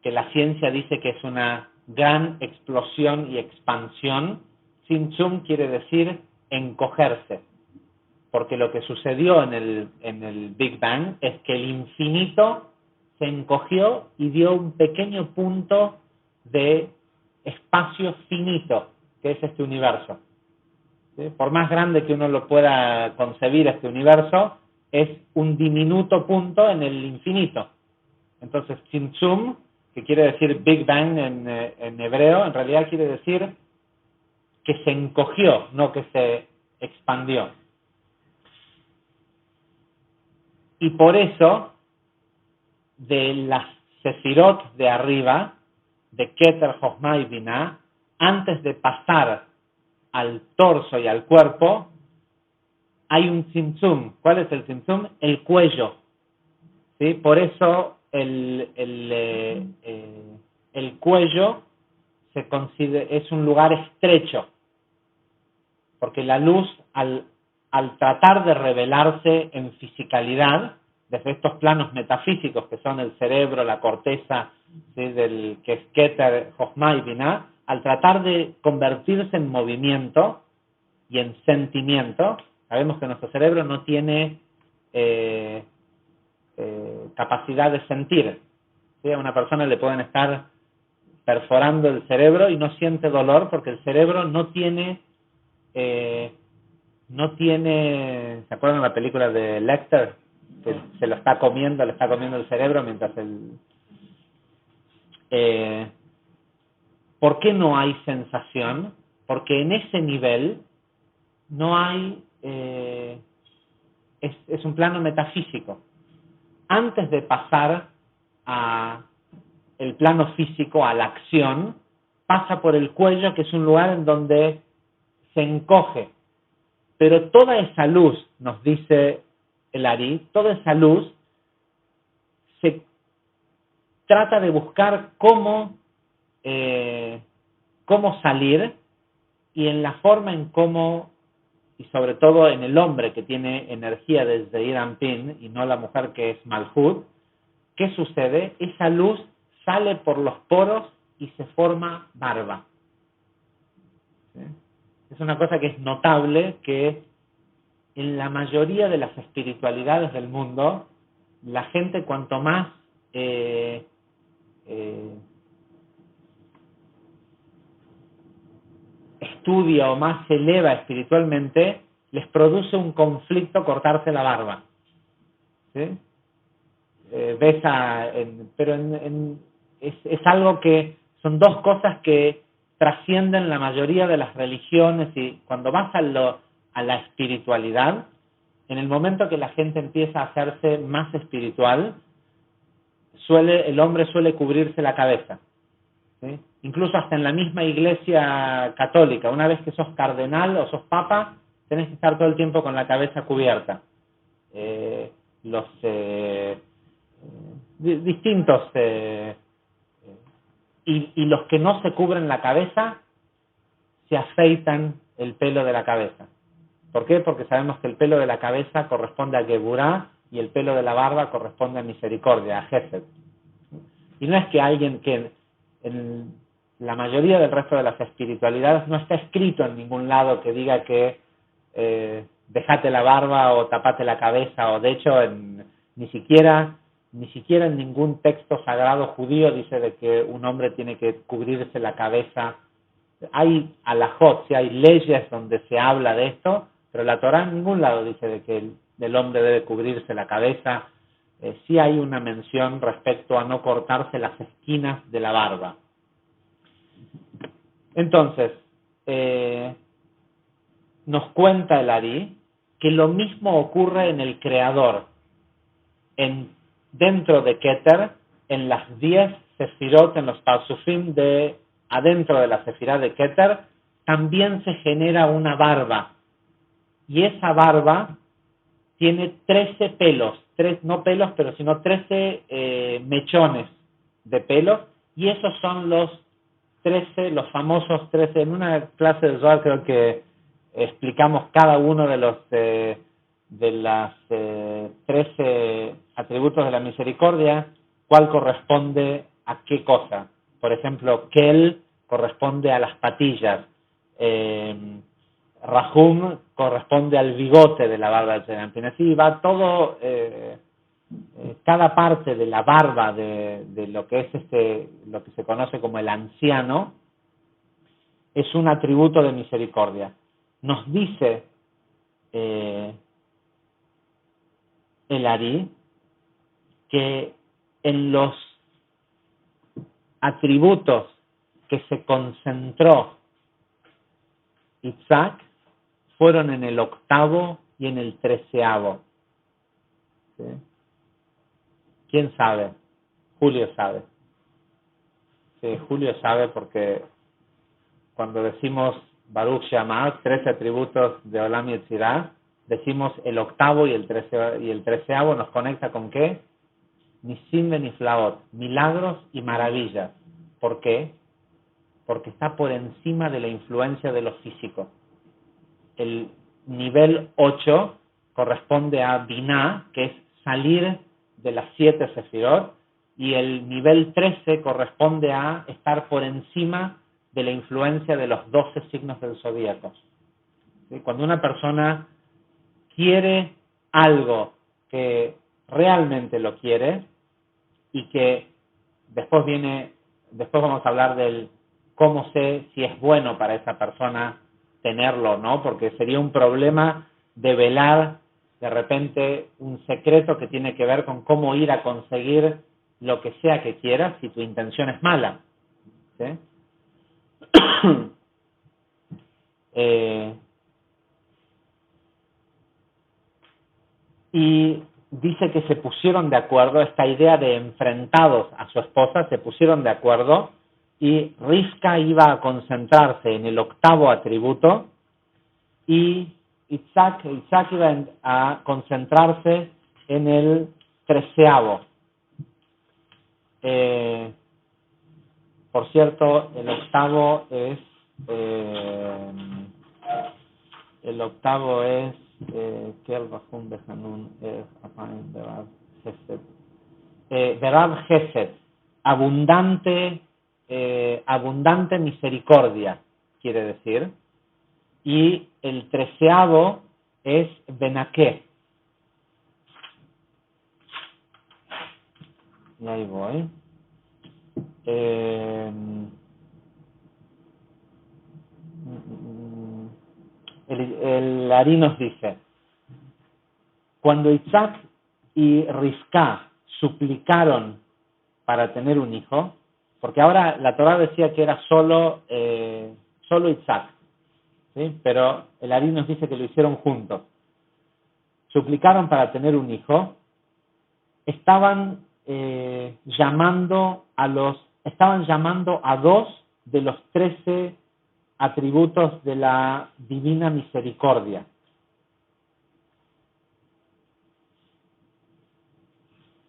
que la ciencia dice que es una gran explosión y expansión. Tzimtzum quiere decir encogerse, porque lo que sucedió en el Big Bang es que el infinito se encogió y dio un pequeño punto de espacio finito, que es este universo. ¿Sí? Por más grande que uno lo pueda concebir, este universo es un diminuto punto en el infinito. Entonces, Tzimtzum, que quiere decir Big Bang en hebreo, en realidad quiere decir que se encogió, no que se expandió. Y por eso, de las sefirot de arriba, de Keter, Jochma y Binah, antes de pasar al torso y al cuerpo, hay un tzimtzum. ¿Cuál es el tzimtzum? El cuello. ¿Sí? Por eso el cuello es un lugar estrecho, porque la luz, al tratar de revelarse en fisicalidad, desde estos planos metafísicos que son el cerebro, la corteza, ¿sí? Del que es Keter, Jochma y Binah, al tratar de convertirse en movimiento y en sentimiento, sabemos que nuestro cerebro no tiene capacidad de sentir. ¿Sí? A una persona le pueden estar perforando el cerebro y no siente dolor porque el cerebro no tiene, ¿se acuerdan de la película de Lecter? Que se lo está comiendo, le está comiendo el cerebro mientras ¿por qué no hay sensación? Porque en ese nivel no hay, es un plano metafísico. Antes de pasar a el plano físico, a la acción, pasa por el cuello, que es un lugar en donde se encoge. Pero toda esa luz, nos dice el Ari, toda esa luz se trata de buscar cómo salir, y en la forma en cómo, y sobre todo en el hombre que tiene energía desde Ir Anpin y no la mujer que es Malhut, ¿qué sucede? Esa luz sale por los poros y se forma barba. ¿Sí? Es una cosa que es notable, que en la mayoría de las espiritualidades del mundo, la gente cuanto más estudia o más se eleva espiritualmente, les produce un conflicto cortarse la barba. ¿Sí? Pero es algo que son dos cosas que trascienden la mayoría de las religiones, y cuando vas a la espiritualidad, en el momento que la gente empieza a hacerse más espiritual, el hombre suele cubrirse la cabeza. ¿Sí? Incluso hasta en la misma iglesia católica, una vez que sos cardenal o sos papa, tenés que estar todo el tiempo con la cabeza cubierta. Distintos y los que no se cubren la cabeza se afeitan el pelo de la cabeza. ¿Por qué? Porque sabemos que el pelo de la cabeza corresponde a Geburá y el pelo de la barba corresponde a misericordia, a Gesed. Y no es que alguien que en la mayoría del resto de las espiritualidades no está escrito en ningún lado que diga que dejate la barba o tapate la cabeza, o de hecho ni siquiera en ningún texto sagrado judío dice de que un hombre tiene que cubrirse la cabeza. Hay alajot, hay leyes donde se habla de esto, pero la Torá en ningún lado dice de que el hombre debe cubrirse la cabeza. Sí hay una mención respecto a no cortarse las esquinas de la barba. Entonces, nos cuenta el Ari que lo mismo ocurre en el Creador. Dentro de Keter, en las 10 sefirot, en los parsufim adentro de la sefirá de Keter, también se genera una barba. Y esa barba tiene 13 pelos, no pelos, pero sino 13 mechones de pelos, y esos son los 13, los famosos 13, en una clase de Zohar creo que explicamos cada uno de los de las 13 atributos de la misericordia, cuál corresponde a qué cosa. Por ejemplo, Kel corresponde a las patillas, Rahum corresponde al bigote de la barba del Serampín. Así va todo, cada parte de la barba de lo que es lo que se conoce como el anciano, es un atributo de misericordia. Nos dice el Ari que en los atributos que se concentró Isaac fueron en el 8º y en el 13º. ¿Sí? ¿Quién sabe? Julio sabe. Sí, Julio sabe porque cuando decimos Baruch She'amar, 13 atributos de Olam Yetzirah, decimos el 8º y el 13º nos conecta con ¿qué? Nisim Beniflaot, milagros y maravillas. ¿Por qué? Porque está por encima de la influencia de lo físico. El nivel 8 corresponde a Binah, que es salir de las 7 sefirot, y el nivel 13 corresponde a estar por encima de la influencia de los 12 signos del zodíaco. ¿Sí? Cuando una persona quiere algo que realmente lo quiere y que después vamos a hablar del cómo sé si es bueno para esa persona tenerlo o no, porque sería un problema develar de repente un secreto que tiene que ver con cómo ir a conseguir lo que sea que quieras si tu intención es mala. ¿Sí? Y dice que se pusieron de acuerdo, esta idea de enfrentados a su esposa, se pusieron de acuerdo y Rivka iba a concentrarse en el 8º atributo y Isaac iba a concentrarse en el 13º. Por cierto, el 8º es Kel Rahum Behanun Apayim Berab Gesed. Berab Gesed, abundante misericordia, quiere decir. Y el 13º es Benaké. Y ahí voy. El Ari nos dice, cuando Isaac y Rivka suplicaron para tener un hijo, porque ahora la Torá decía que era solo Isaac, ¿sí? Pero el Ari nos dice que lo hicieron juntos. Suplicaron para tener un hijo, estaban llamando a 2 de los 13 atributos de la divina misericordia.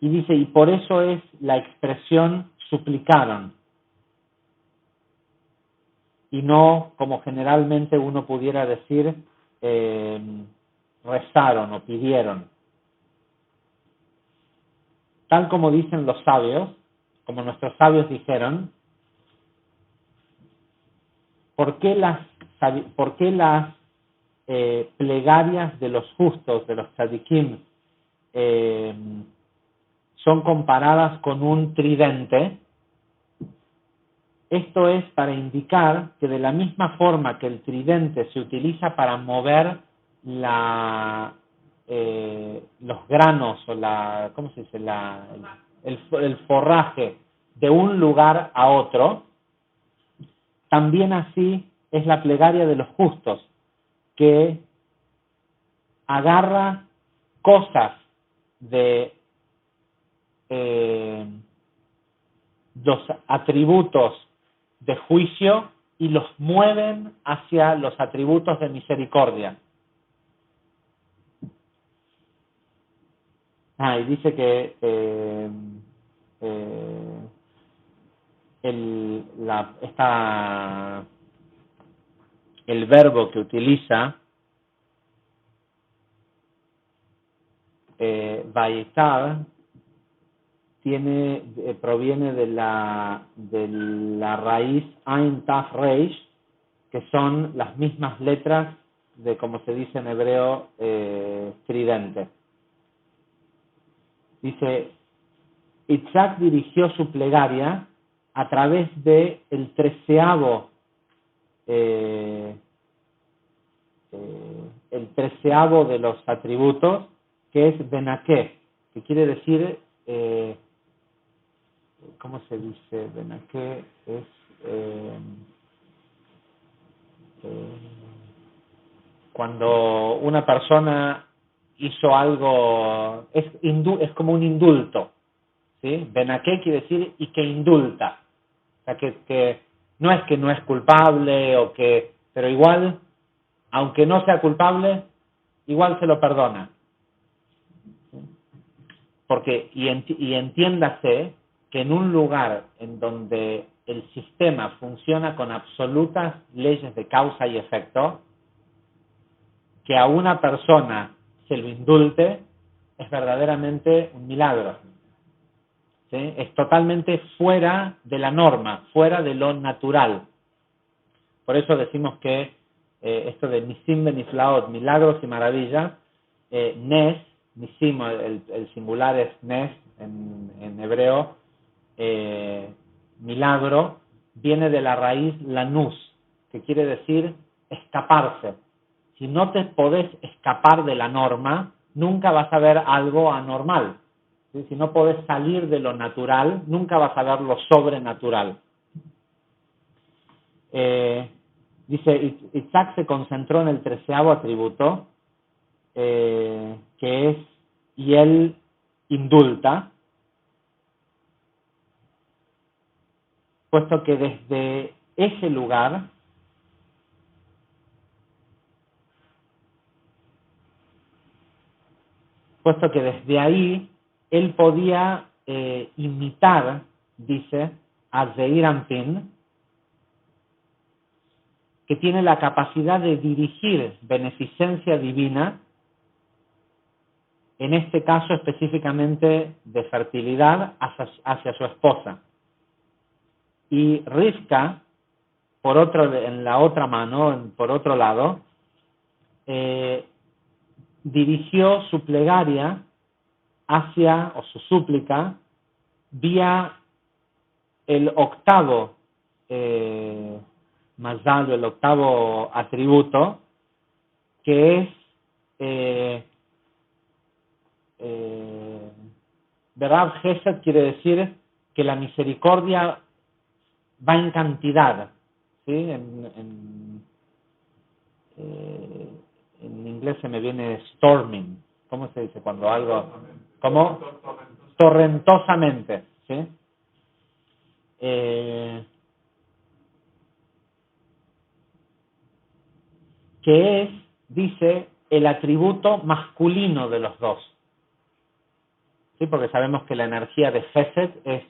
Y dice, y por eso es la expresión suplicaron, y no como generalmente uno pudiera decir rezaron o pidieron. Tal como dicen los sabios, como nuestros sabios dijeron, ¿por qué las plegarias de los justos, de los tzadikim, son comparadas con un tridente? Esto es para indicar que de la misma forma que el tridente se utiliza para mover los granos o ¿cómo se dice? El forraje de un lugar a otro, también así es la plegaria de los justos, que agarra cosas de los atributos de juicio y los mueven hacia los atributos de misericordia. Y dice que el verbo que utiliza, Vayetar, proviene de la raíz Ain Taf Reish, que son las mismas letras de, como se dice en hebreo, tridente. Dice, Isaac dirigió su plegaria a través de el 13avo de los atributos, que es Benaké, que quiere decir, ¿cómo se dice? Benaké es cuando una persona hizo algo, es como un indulto, ¿sí? Benaké quiere decir y que indulta, o sea que no es culpable pero igual, aunque no sea culpable, igual se lo perdona. Porque, y entiéndase que en un lugar en donde el sistema funciona con absolutas leyes de causa y efecto, que a una persona se lo indulte es verdaderamente un milagro. ¿Sí? Es totalmente fuera de la norma, fuera de lo natural. Por eso decimos que esto de Nisim Beniflaot, milagros y maravillas, Nes, Nisim, el singular es Nes en hebreo, milagro, viene de la raíz lanús, que quiere decir escaparse. Si no te podés escapar de la norma, nunca vas a ver algo anormal. ¿Sí? Si no podés salir de lo natural, nunca vas a ver lo sobrenatural. Dice, Isaac se concentró en el 13avo atributo, que es, y él indulta, puesto que desde ese lugar puesto que desde ahí él podía imitar, dice, a Zeir Anpin, que tiene la capacidad de dirigir beneficencia divina, en este caso específicamente de fertilidad hacia su esposa. Y Rivka, en la otra mano, por otro lado, dirigió su plegaria o su súplica, vía el octavo mazal, el octavo atributo, que es Berav Gesed, quiere decir que la misericordia va en cantidad, ¿sí? En inglés se me viene storming. ¿Cómo se dice cuando algo? ¿Cómo? Torrentosamente, ¿sí? Que es, dice, el atributo masculino de los dos. ¿Sí? Porque sabemos que la energía de Gesed es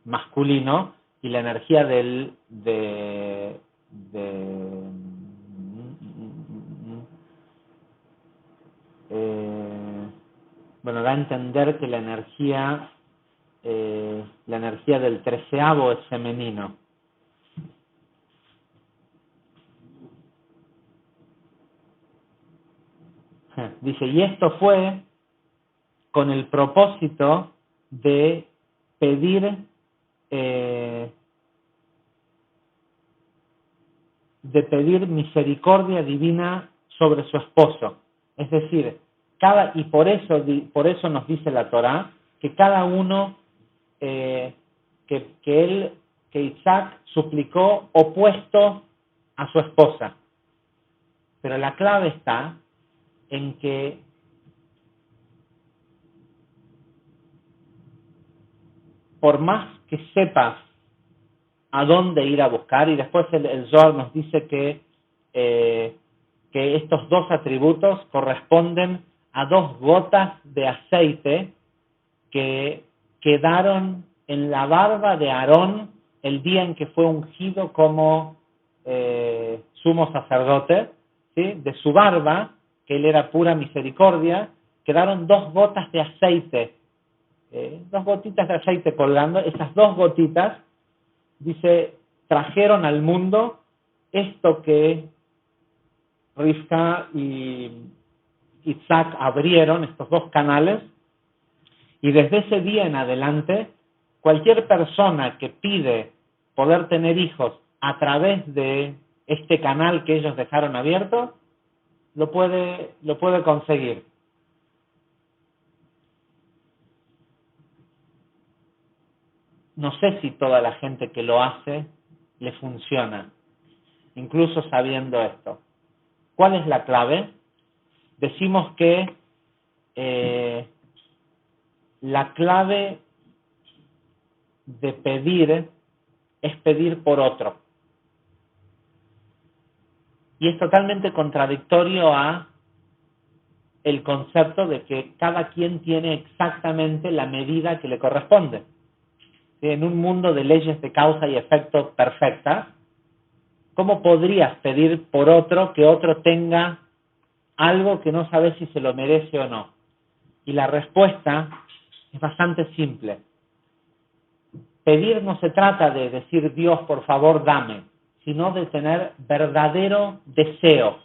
masculino y la energía bueno, da a entender que la energía del 13avo es femenino. Dice, y esto fue con el propósito de pedir misericordia divina sobre su esposo. Es decir, y por eso nos dice la Torá que cada uno que Isaac suplicó opuesto a su esposa. Pero la clave está en que por más que sepas a dónde ir a buscar, y después el Zohar nos dice que estos dos atributos corresponden a 2 gotas de aceite que quedaron en la barba de Aarón el día en que fue ungido como sumo sacerdote, ¿sí? De su barba, que él era pura misericordia, quedaron 2 gotas de aceite, 2 gotitas de aceite colgando. Esas 2 gotitas, dice, trajeron al mundo esto que Rivka y Isaac abrieron, estos 2 canales, y desde ese día en adelante, cualquier persona que pide poder tener hijos a través de este canal que ellos dejaron abierto, lo puede conseguir. No sé si toda la gente que lo hace le funciona, incluso sabiendo esto. ¿Cuál es la clave? Decimos que la clave de pedir es pedir por otro. Y es totalmente contradictorio a el concepto de que cada quien tiene exactamente la medida que le corresponde. En un mundo de leyes de causa y efecto perfectas, ¿cómo podrías pedir por otro que otro tenga algo que no sabes si se lo merece o no? Y la respuesta es bastante simple. Pedir no se trata de decir Dios, por favor, dame, sino de tener verdadero deseo.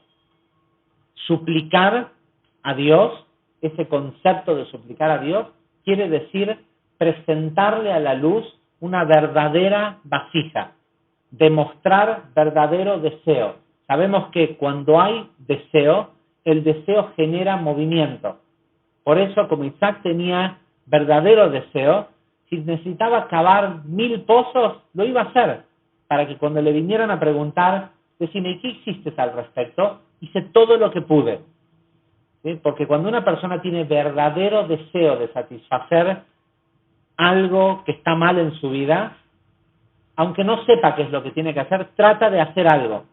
Suplicar a Dios, ese concepto de suplicar a Dios, quiere decir presentarle a la luz una verdadera vasija, demostrar verdadero deseo. Sabemos que cuando hay deseo, el deseo genera movimiento. Por eso, como Isaac tenía verdadero deseo, si necesitaba cavar 1000 pozos, lo iba a hacer, para que cuando le vinieran a preguntar, decime, ¿qué hiciste al respecto? Hice todo lo que pude. ¿Sí? Porque cuando una persona tiene verdadero deseo de satisfacer algo que está mal en su vida, aunque no sepa qué es lo que tiene que hacer, trata de hacer algo.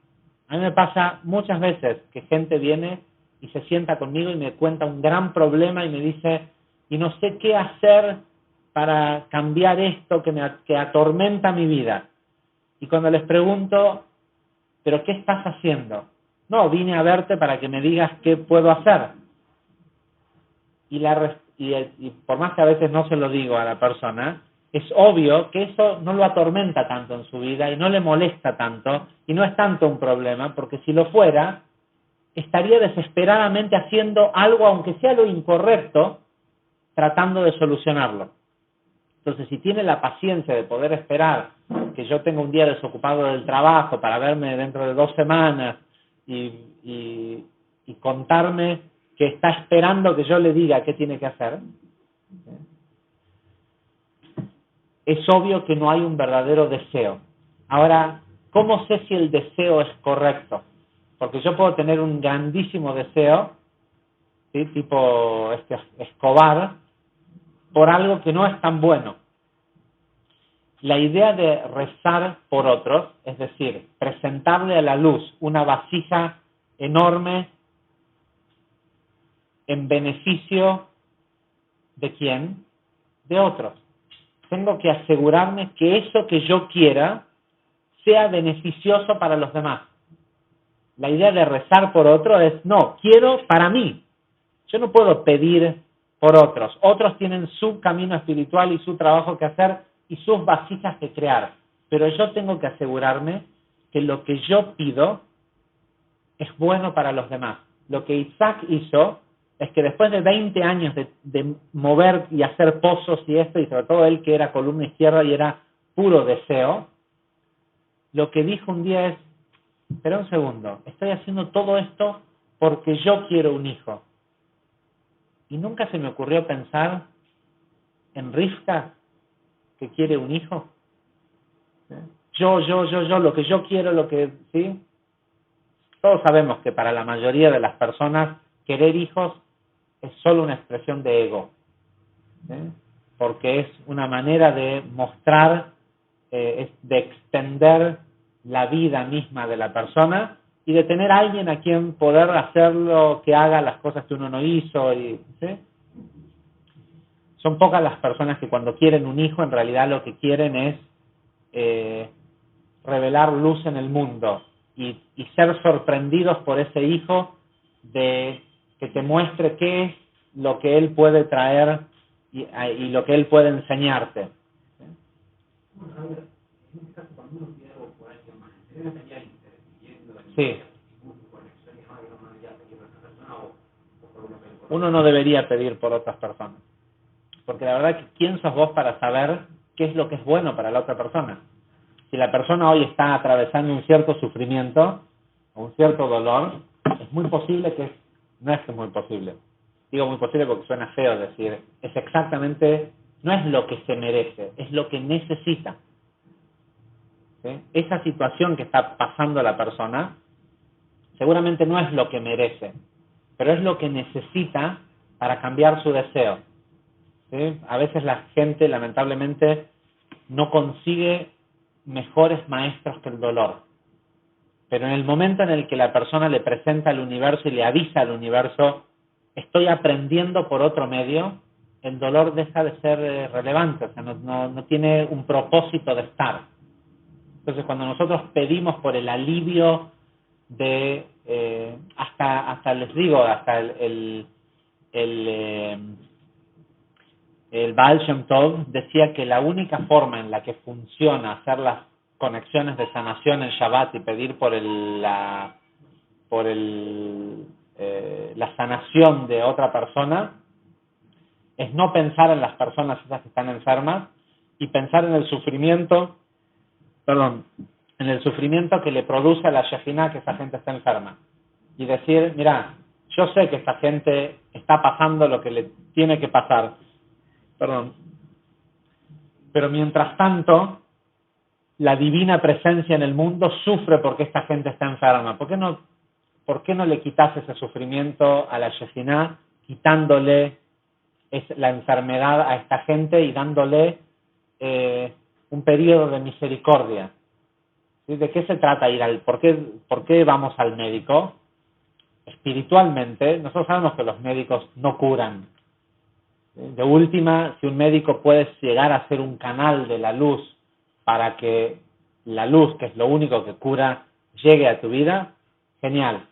A mí me pasa muchas veces que gente viene y se sienta conmigo y me cuenta un gran problema y me dice, y no sé qué hacer para cambiar esto que atormenta mi vida. Y cuando les pregunto, ¿pero qué estás haciendo? No, vine a verte para que me digas qué puedo hacer. Y por más que a veces no se lo digo a la persona, es obvio que eso no lo atormenta tanto en su vida y no le molesta tanto y no es tanto un problema, porque si lo fuera, estaría desesperadamente haciendo algo, aunque sea lo incorrecto, tratando de solucionarlo. Entonces, si tiene la paciencia de poder esperar que yo tenga un día desocupado del trabajo para verme dentro de 2 semanas y contarme que está esperando que yo le diga qué tiene que hacer, es obvio que no hay un verdadero deseo. Ahora, ¿cómo sé si el deseo es correcto? Porque yo puedo tener un grandísimo deseo, ¿sí? Tipo Escobar, por algo que no es tan bueno. La idea de rezar por otros, es decir, presentarle a la luz una vasija enorme en beneficio ¿de quién? De otros. Tengo que asegurarme que eso que yo quiera sea beneficioso para los demás. La idea de rezar por otro es, no, quiero para mí. Yo no puedo pedir por otros. Otros tienen su camino espiritual y su trabajo que hacer y sus vasijas que crear. Pero yo tengo que asegurarme que lo que yo pido es bueno para los demás. Lo que Isaac hizo es que después de 20 años de mover y hacer pozos y esto, y sobre todo él que era columna izquierda y era puro deseo, lo que dijo un día es, espera un segundo, estoy haciendo todo esto porque yo quiero un hijo. Y nunca se me ocurrió pensar en Rivka, que quiere un hijo. ¿Sí? Yo, lo que yo quiero, lo que, ¿sí? Todos sabemos que para la mayoría de las personas querer hijos es solo una expresión de ego, ¿sí? Porque es una manera de mostrar, de extender la vida misma de la persona y de tener a alguien a quien poder hacerlo que haga las cosas que uno no hizo. ¿Sí? Son pocas las personas que cuando quieren un hijo, en realidad lo que quieren es revelar luz en el mundo y ser sorprendidos por ese hijo, de que te muestre qué es lo que él puede traer y lo que él puede enseñarte. Sí. Uno no debería pedir por otras personas, porque la verdad que ¿quién sos vos para saber qué es lo que es bueno para la otra persona? Si la persona hoy está atravesando un cierto sufrimiento o un cierto dolor, es muy posible que, no es que es muy posible, digo muy posible porque suena feo decir, es exactamente, no es lo que se merece, es lo que necesita. ¿Sí? Esa situación que está pasando la persona seguramente no es lo que merece, pero es lo que necesita para cambiar su deseo. ¿Sí? A veces la gente lamentablemente no consigue mejores maestros que el dolor, pero en el momento en el que la persona le presenta al universo y le avisa al universo, estoy aprendiendo por otro medio, el dolor deja de ser relevante, o sea, no tiene un propósito de estar. Entonces, cuando nosotros pedimos por el alivio de, hasta les digo, hasta el Baal Shem Tov decía que la única forma en la que funciona hacer las conexiones de sanación en Shabbat y pedir por la sanación de otra persona es no pensar en las personas esas que están enfermas y pensar en el sufrimiento, en el sufrimiento que le produce a la Shejinah que esa gente está enferma. Y decir, mira, yo sé que esta gente está pasando lo que le tiene que pasar, pero mientras tanto, la divina presencia en el mundo sufre porque esta gente está enferma. ¿Por qué no le quitas ese sufrimiento a la Shejinah, quitándole la enfermedad a esta gente y dándole un periodo de misericordia? ¿Sí? ¿De qué se trata por qué vamos al médico? Espiritualmente, nosotros sabemos que los médicos no curan. De última, si un médico puede llegar a ser un canal de la luz para que la luz, que es lo único que cura, llegue a tu vida, genial.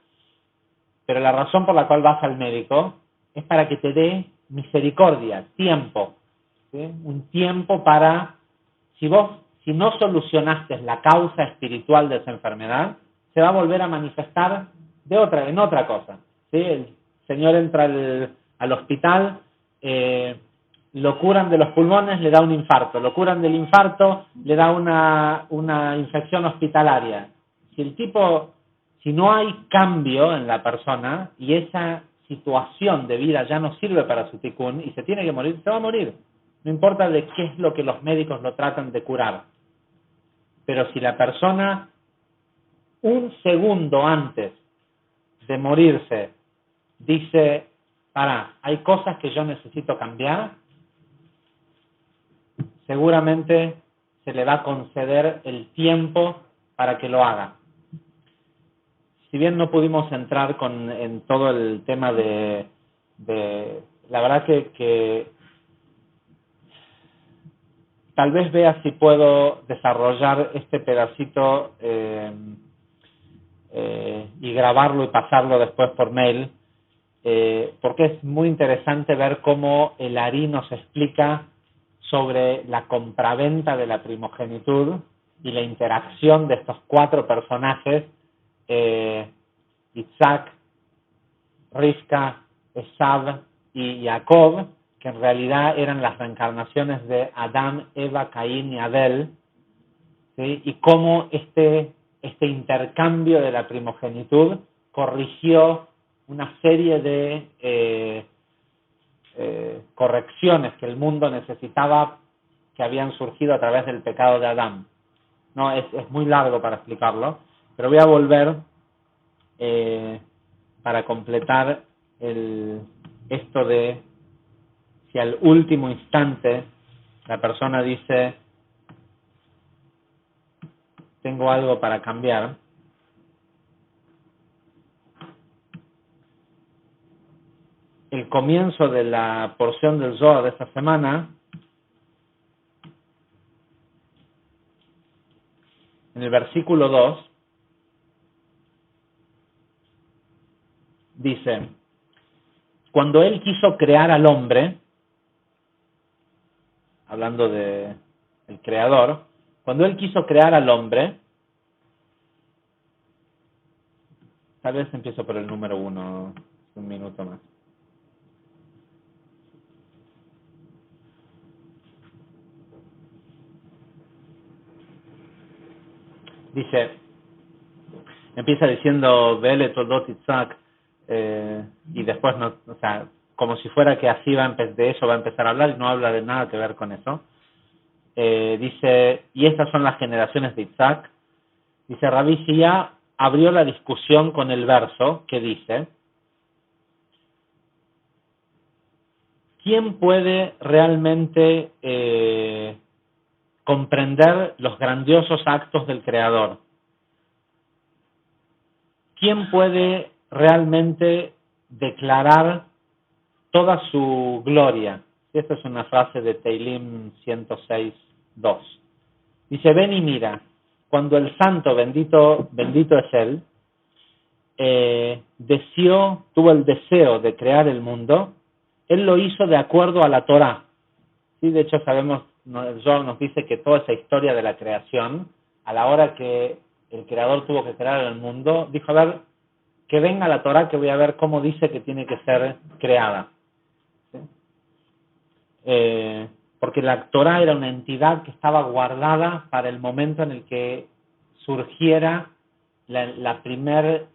Pero la razón por la cual vas al médico es para que te dé misericordia, tiempo. ¿Sí? Un tiempo para, si no solucionaste la causa espiritual de esa enfermedad, se va a volver a manifestar en otra cosa. ¿Sí? El señor entra al hospital, lo curan de los pulmones, le da un infarto, lo curan del infarto, le da una infección hospitalaria. Si no hay cambio en la persona y esa situación de vida ya no sirve para su tikkun y se tiene que morir, se va a morir. No importa de qué es lo que los médicos lo tratan de curar. Pero si la persona, un segundo antes de morirse, dice, hay cosas que yo necesito cambiar, seguramente se le va a conceder el tiempo para que lo haga. Si bien no pudimos entrar en todo el tema de la verdad que tal vez vea si puedo desarrollar este pedacito y grabarlo y pasarlo después por mail, porque es muy interesante ver cómo el Ari nos explica sobre la compraventa de la primogenitud y la interacción de estos 4 personajes, Isaac, Rivka, Esav y Jacob, que en realidad eran las reencarnaciones de Adán, Eva, Caín y Abel, ¿sí? Y cómo este intercambio de la primogenitud corrigió una serie de correcciones que el mundo necesitaba, que habían surgido a través del pecado de Adán. No, es muy largo para explicarlo, pero voy a volver para completar esto de si al último instante la persona dice, tengo algo para cambiar, el comienzo de la porción del Zohar de esta semana, en el versículo 2, dice: cuando él quiso crear al hombre, hablando de el creador, cuando él quiso crear al hombre, tal vez empiezo por el número 1, un minuto más. Dice, empieza diciendo Vele Toldot Itzhak, y después, no, o sea, como si fuera que así de eso va a empezar a hablar, y no habla de nada que ver con eso. Dice, y estas son las generaciones de Itzhak. Dice, Rabbi Shia abrió la discusión con el verso que dice: ¿quién puede realmente comprender los grandiosos actos del Creador? ¿Quién puede realmente declarar toda su gloria? Esta es una frase de Teilim 106.2. Dice, ven y mira, cuando el santo, bendito es él, tuvo el deseo de crear el mundo, él lo hizo de acuerdo a la Torá. Sí, de hecho sabemos, el Zohar nos dice que toda esa historia de la creación, a la hora que el creador tuvo que crear el mundo, dijo, a ver, que venga la Torá, que voy a ver cómo dice que tiene que ser creada. ¿Sí? Porque la Torá era una entidad que estaba guardada para el momento en el que surgiera la primer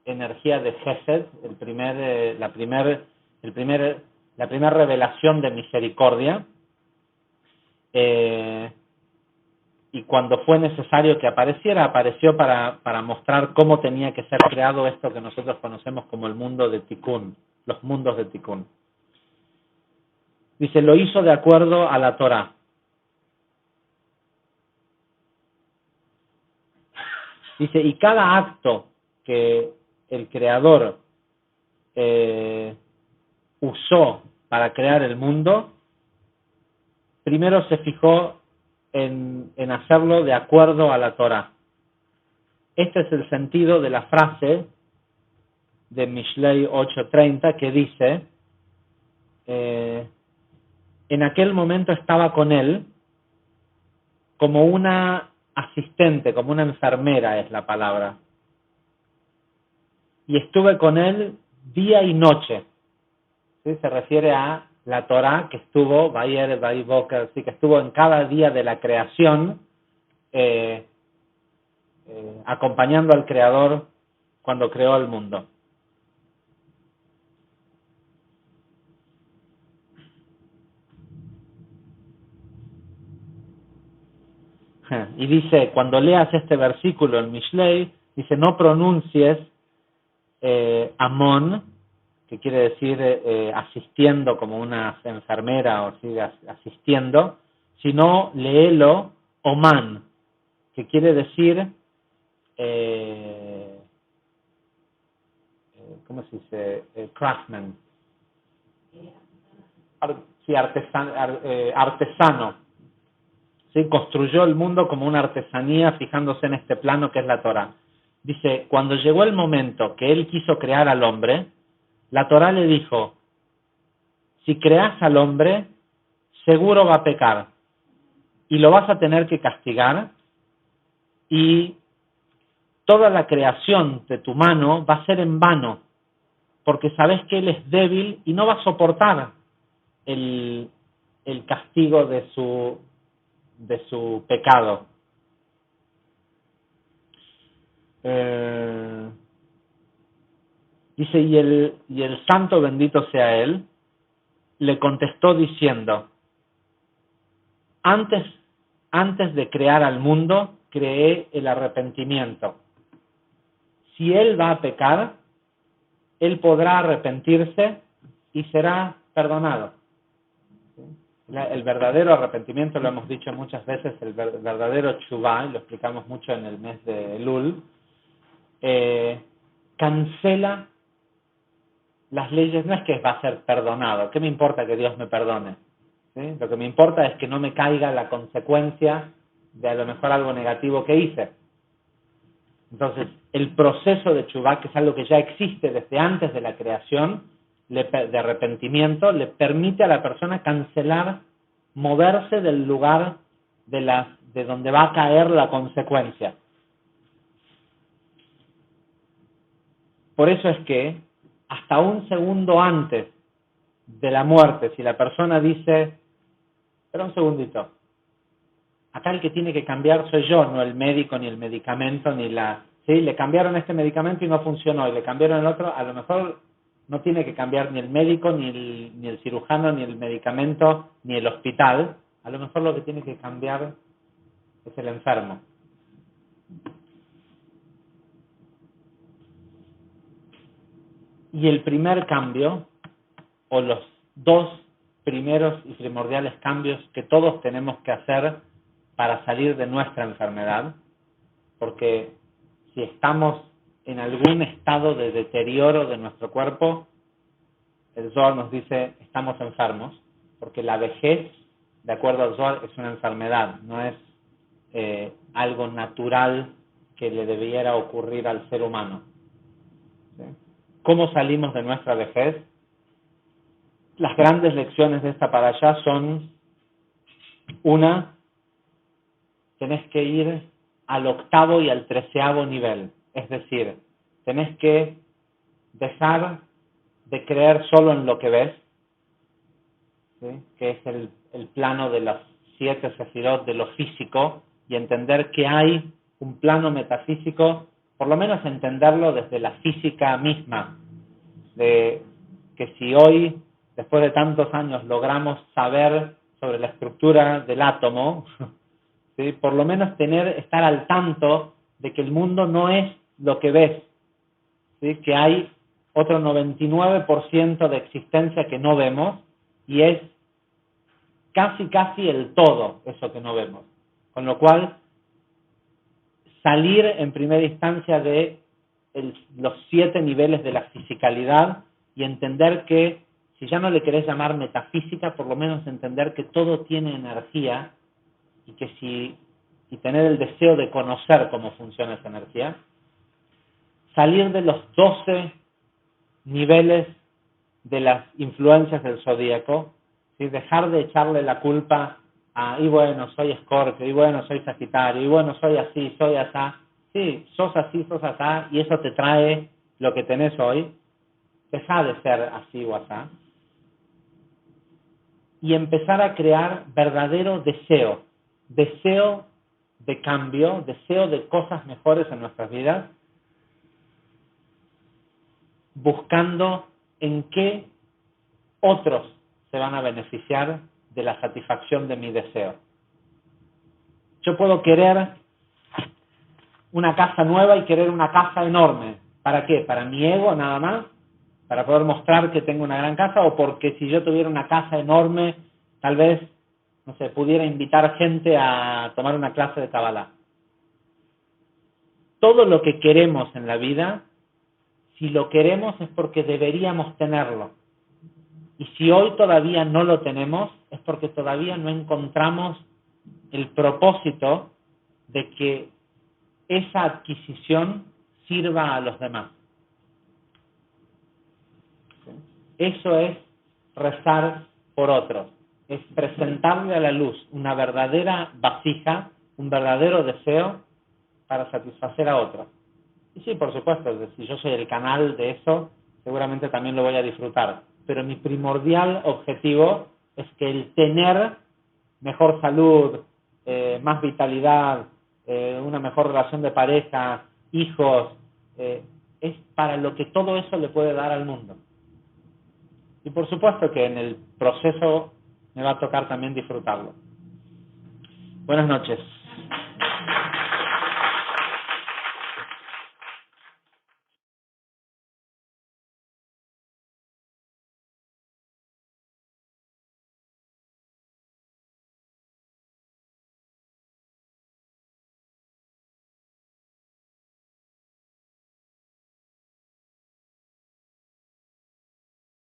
energía de Gesed, la primera revelación de misericordia, y cuando fue necesario que apareciera, apareció para mostrar cómo tenía que ser creado esto que nosotros conocemos como el mundo de Tikkun, los mundos de Tikkun. Dice, lo hizo de acuerdo a la Torá. Dice, y cada acto que el Creador usó para crear el mundo, primero se fijó en hacerlo de acuerdo a la Torá. Este es el sentido de la frase de Mishlei 8:30 que dice, en aquel momento estaba con él como una asistente, como una enfermera es la palabra, y estuve con él día y noche. ¿Sí? Se refiere a la Torá que estuvo, Bayer, Boker, sí, que estuvo en cada día de la creación, acompañando al Creador cuando creó el mundo. Y dice, cuando leas este versículo en Mishlei, dice, no pronuncies Amón, que quiere decir asistiendo como una enfermera, o sí, asistiendo, sino léelo Oman, que quiere decir, ¿cómo se dice? Craftsman. Sí, artesano. ¿Sí? Construyó el mundo como una artesanía fijándose en este plano que es la Torá. Dice, cuando llegó el momento que él quiso crear al hombre, la Torá le dijo, si creas al hombre, seguro va a pecar y lo vas a tener que castigar y toda la creación de tu mano va a ser en vano porque sabes que él es débil y no va a soportar el castigo de su pecado. Dice, y el santo bendito sea él, le contestó diciendo, antes de crear al mundo, creé el arrepentimiento. Si él va a pecar, él podrá arrepentirse y será perdonado. El verdadero arrepentimiento, lo hemos dicho muchas veces, el verdadero tshuvá, y lo explicamos mucho en el mes de Elul, cancela las leyes no es que va a ser perdonado. ¿Qué me importa que Dios me perdone? ¿Sí? Lo que me importa es que no me caiga la consecuencia de a lo mejor algo negativo que hice. Entonces, el proceso de teshuvá, que es algo que ya existe desde antes de la creación, de arrepentimiento, le permite a la persona cancelar, moverse del lugar de donde va a caer la consecuencia. Por eso es que hasta un segundo antes de la muerte, si la persona dice, espera un segundito, acá el que tiene que cambiar soy yo, no el médico, ni el medicamento, ¿sí? Le cambiaron este medicamento y no funcionó, y le cambiaron el otro, a lo mejor no tiene que cambiar ni el médico, ni el cirujano, ni el medicamento, ni el hospital. A lo mejor lo que tiene que cambiar es el enfermo. Y el primer cambio, o los dos primeros y primordiales cambios que todos tenemos que hacer para salir de nuestra enfermedad, porque si estamos en algún estado de deterioro de nuestro cuerpo, el Zohar nos dice estamos enfermos, porque la vejez, de acuerdo al Zohar, es una enfermedad, no es algo natural que le debiera ocurrir al ser humano. ¿Sí? ¿Cómo salimos de nuestra vejez? Las grandes lecciones de esta parashá son: una, tenés que ir al 8º y al 13º nivel, es decir, tenés que dejar de creer solo en lo que ves, ¿sí? Que es el plano de las 7 sefirot de lo físico, y entender que hay un plano metafísico, por lo menos entenderlo desde la física misma, de que si hoy, después de tantos años, logramos saber sobre la estructura del átomo, ¿sí? Por lo menos estar al tanto de que el mundo no es lo que ves, ¿sí? Que hay otro 99% de existencia que no vemos, y es casi el todo eso que no vemos. Con lo cual, salir en primera instancia de los 7 niveles de la fisicalidad y entender que, si ya no le querés llamar metafísica, por lo menos entender que todo tiene energía, y tener el deseo de conocer cómo funciona esa energía. Salir de los 12 niveles de las influencias del zodíaco, ¿sí? Dejar de echarle la culpa a, y bueno, soy Escorpio, y bueno, soy Sagitario, y bueno, soy así, soy asá. Sí, sos así, sos asá, y eso te trae lo que tenés hoy. Deja de ser así o asá. Y empezar a crear verdadero deseo de cambio, deseo de cosas mejores en nuestras vidas, buscando en qué otros se van a beneficiar de la satisfacción de mi deseo. Yo puedo querer una casa nueva y querer una casa enorme. ¿Para qué? ¿Para mi ego nada más? ¿Para poder mostrar que tengo una gran casa? ¿O porque si yo tuviera una casa enorme, tal vez, no sé, pudiera invitar gente a tomar una clase de Kabbalah? Todo lo que queremos en la vida, si lo queremos es porque deberíamos tenerlo. Y si hoy todavía no lo tenemos, es porque todavía no encontramos el propósito de que esa adquisición sirva a los demás. Eso es rezar por otros. Es presentarle a la luz una verdadera vasija, un verdadero deseo para satisfacer a otros. Y sí, por supuesto, si yo soy el canal de eso, seguramente también lo voy a disfrutar. Pero mi primordial objetivo es que el tener mejor salud, más vitalidad, una mejor relación de pareja, hijos, es para lo que todo eso le puede dar al mundo. Y por supuesto que en el proceso me va a tocar también disfrutarlo. Buenas noches.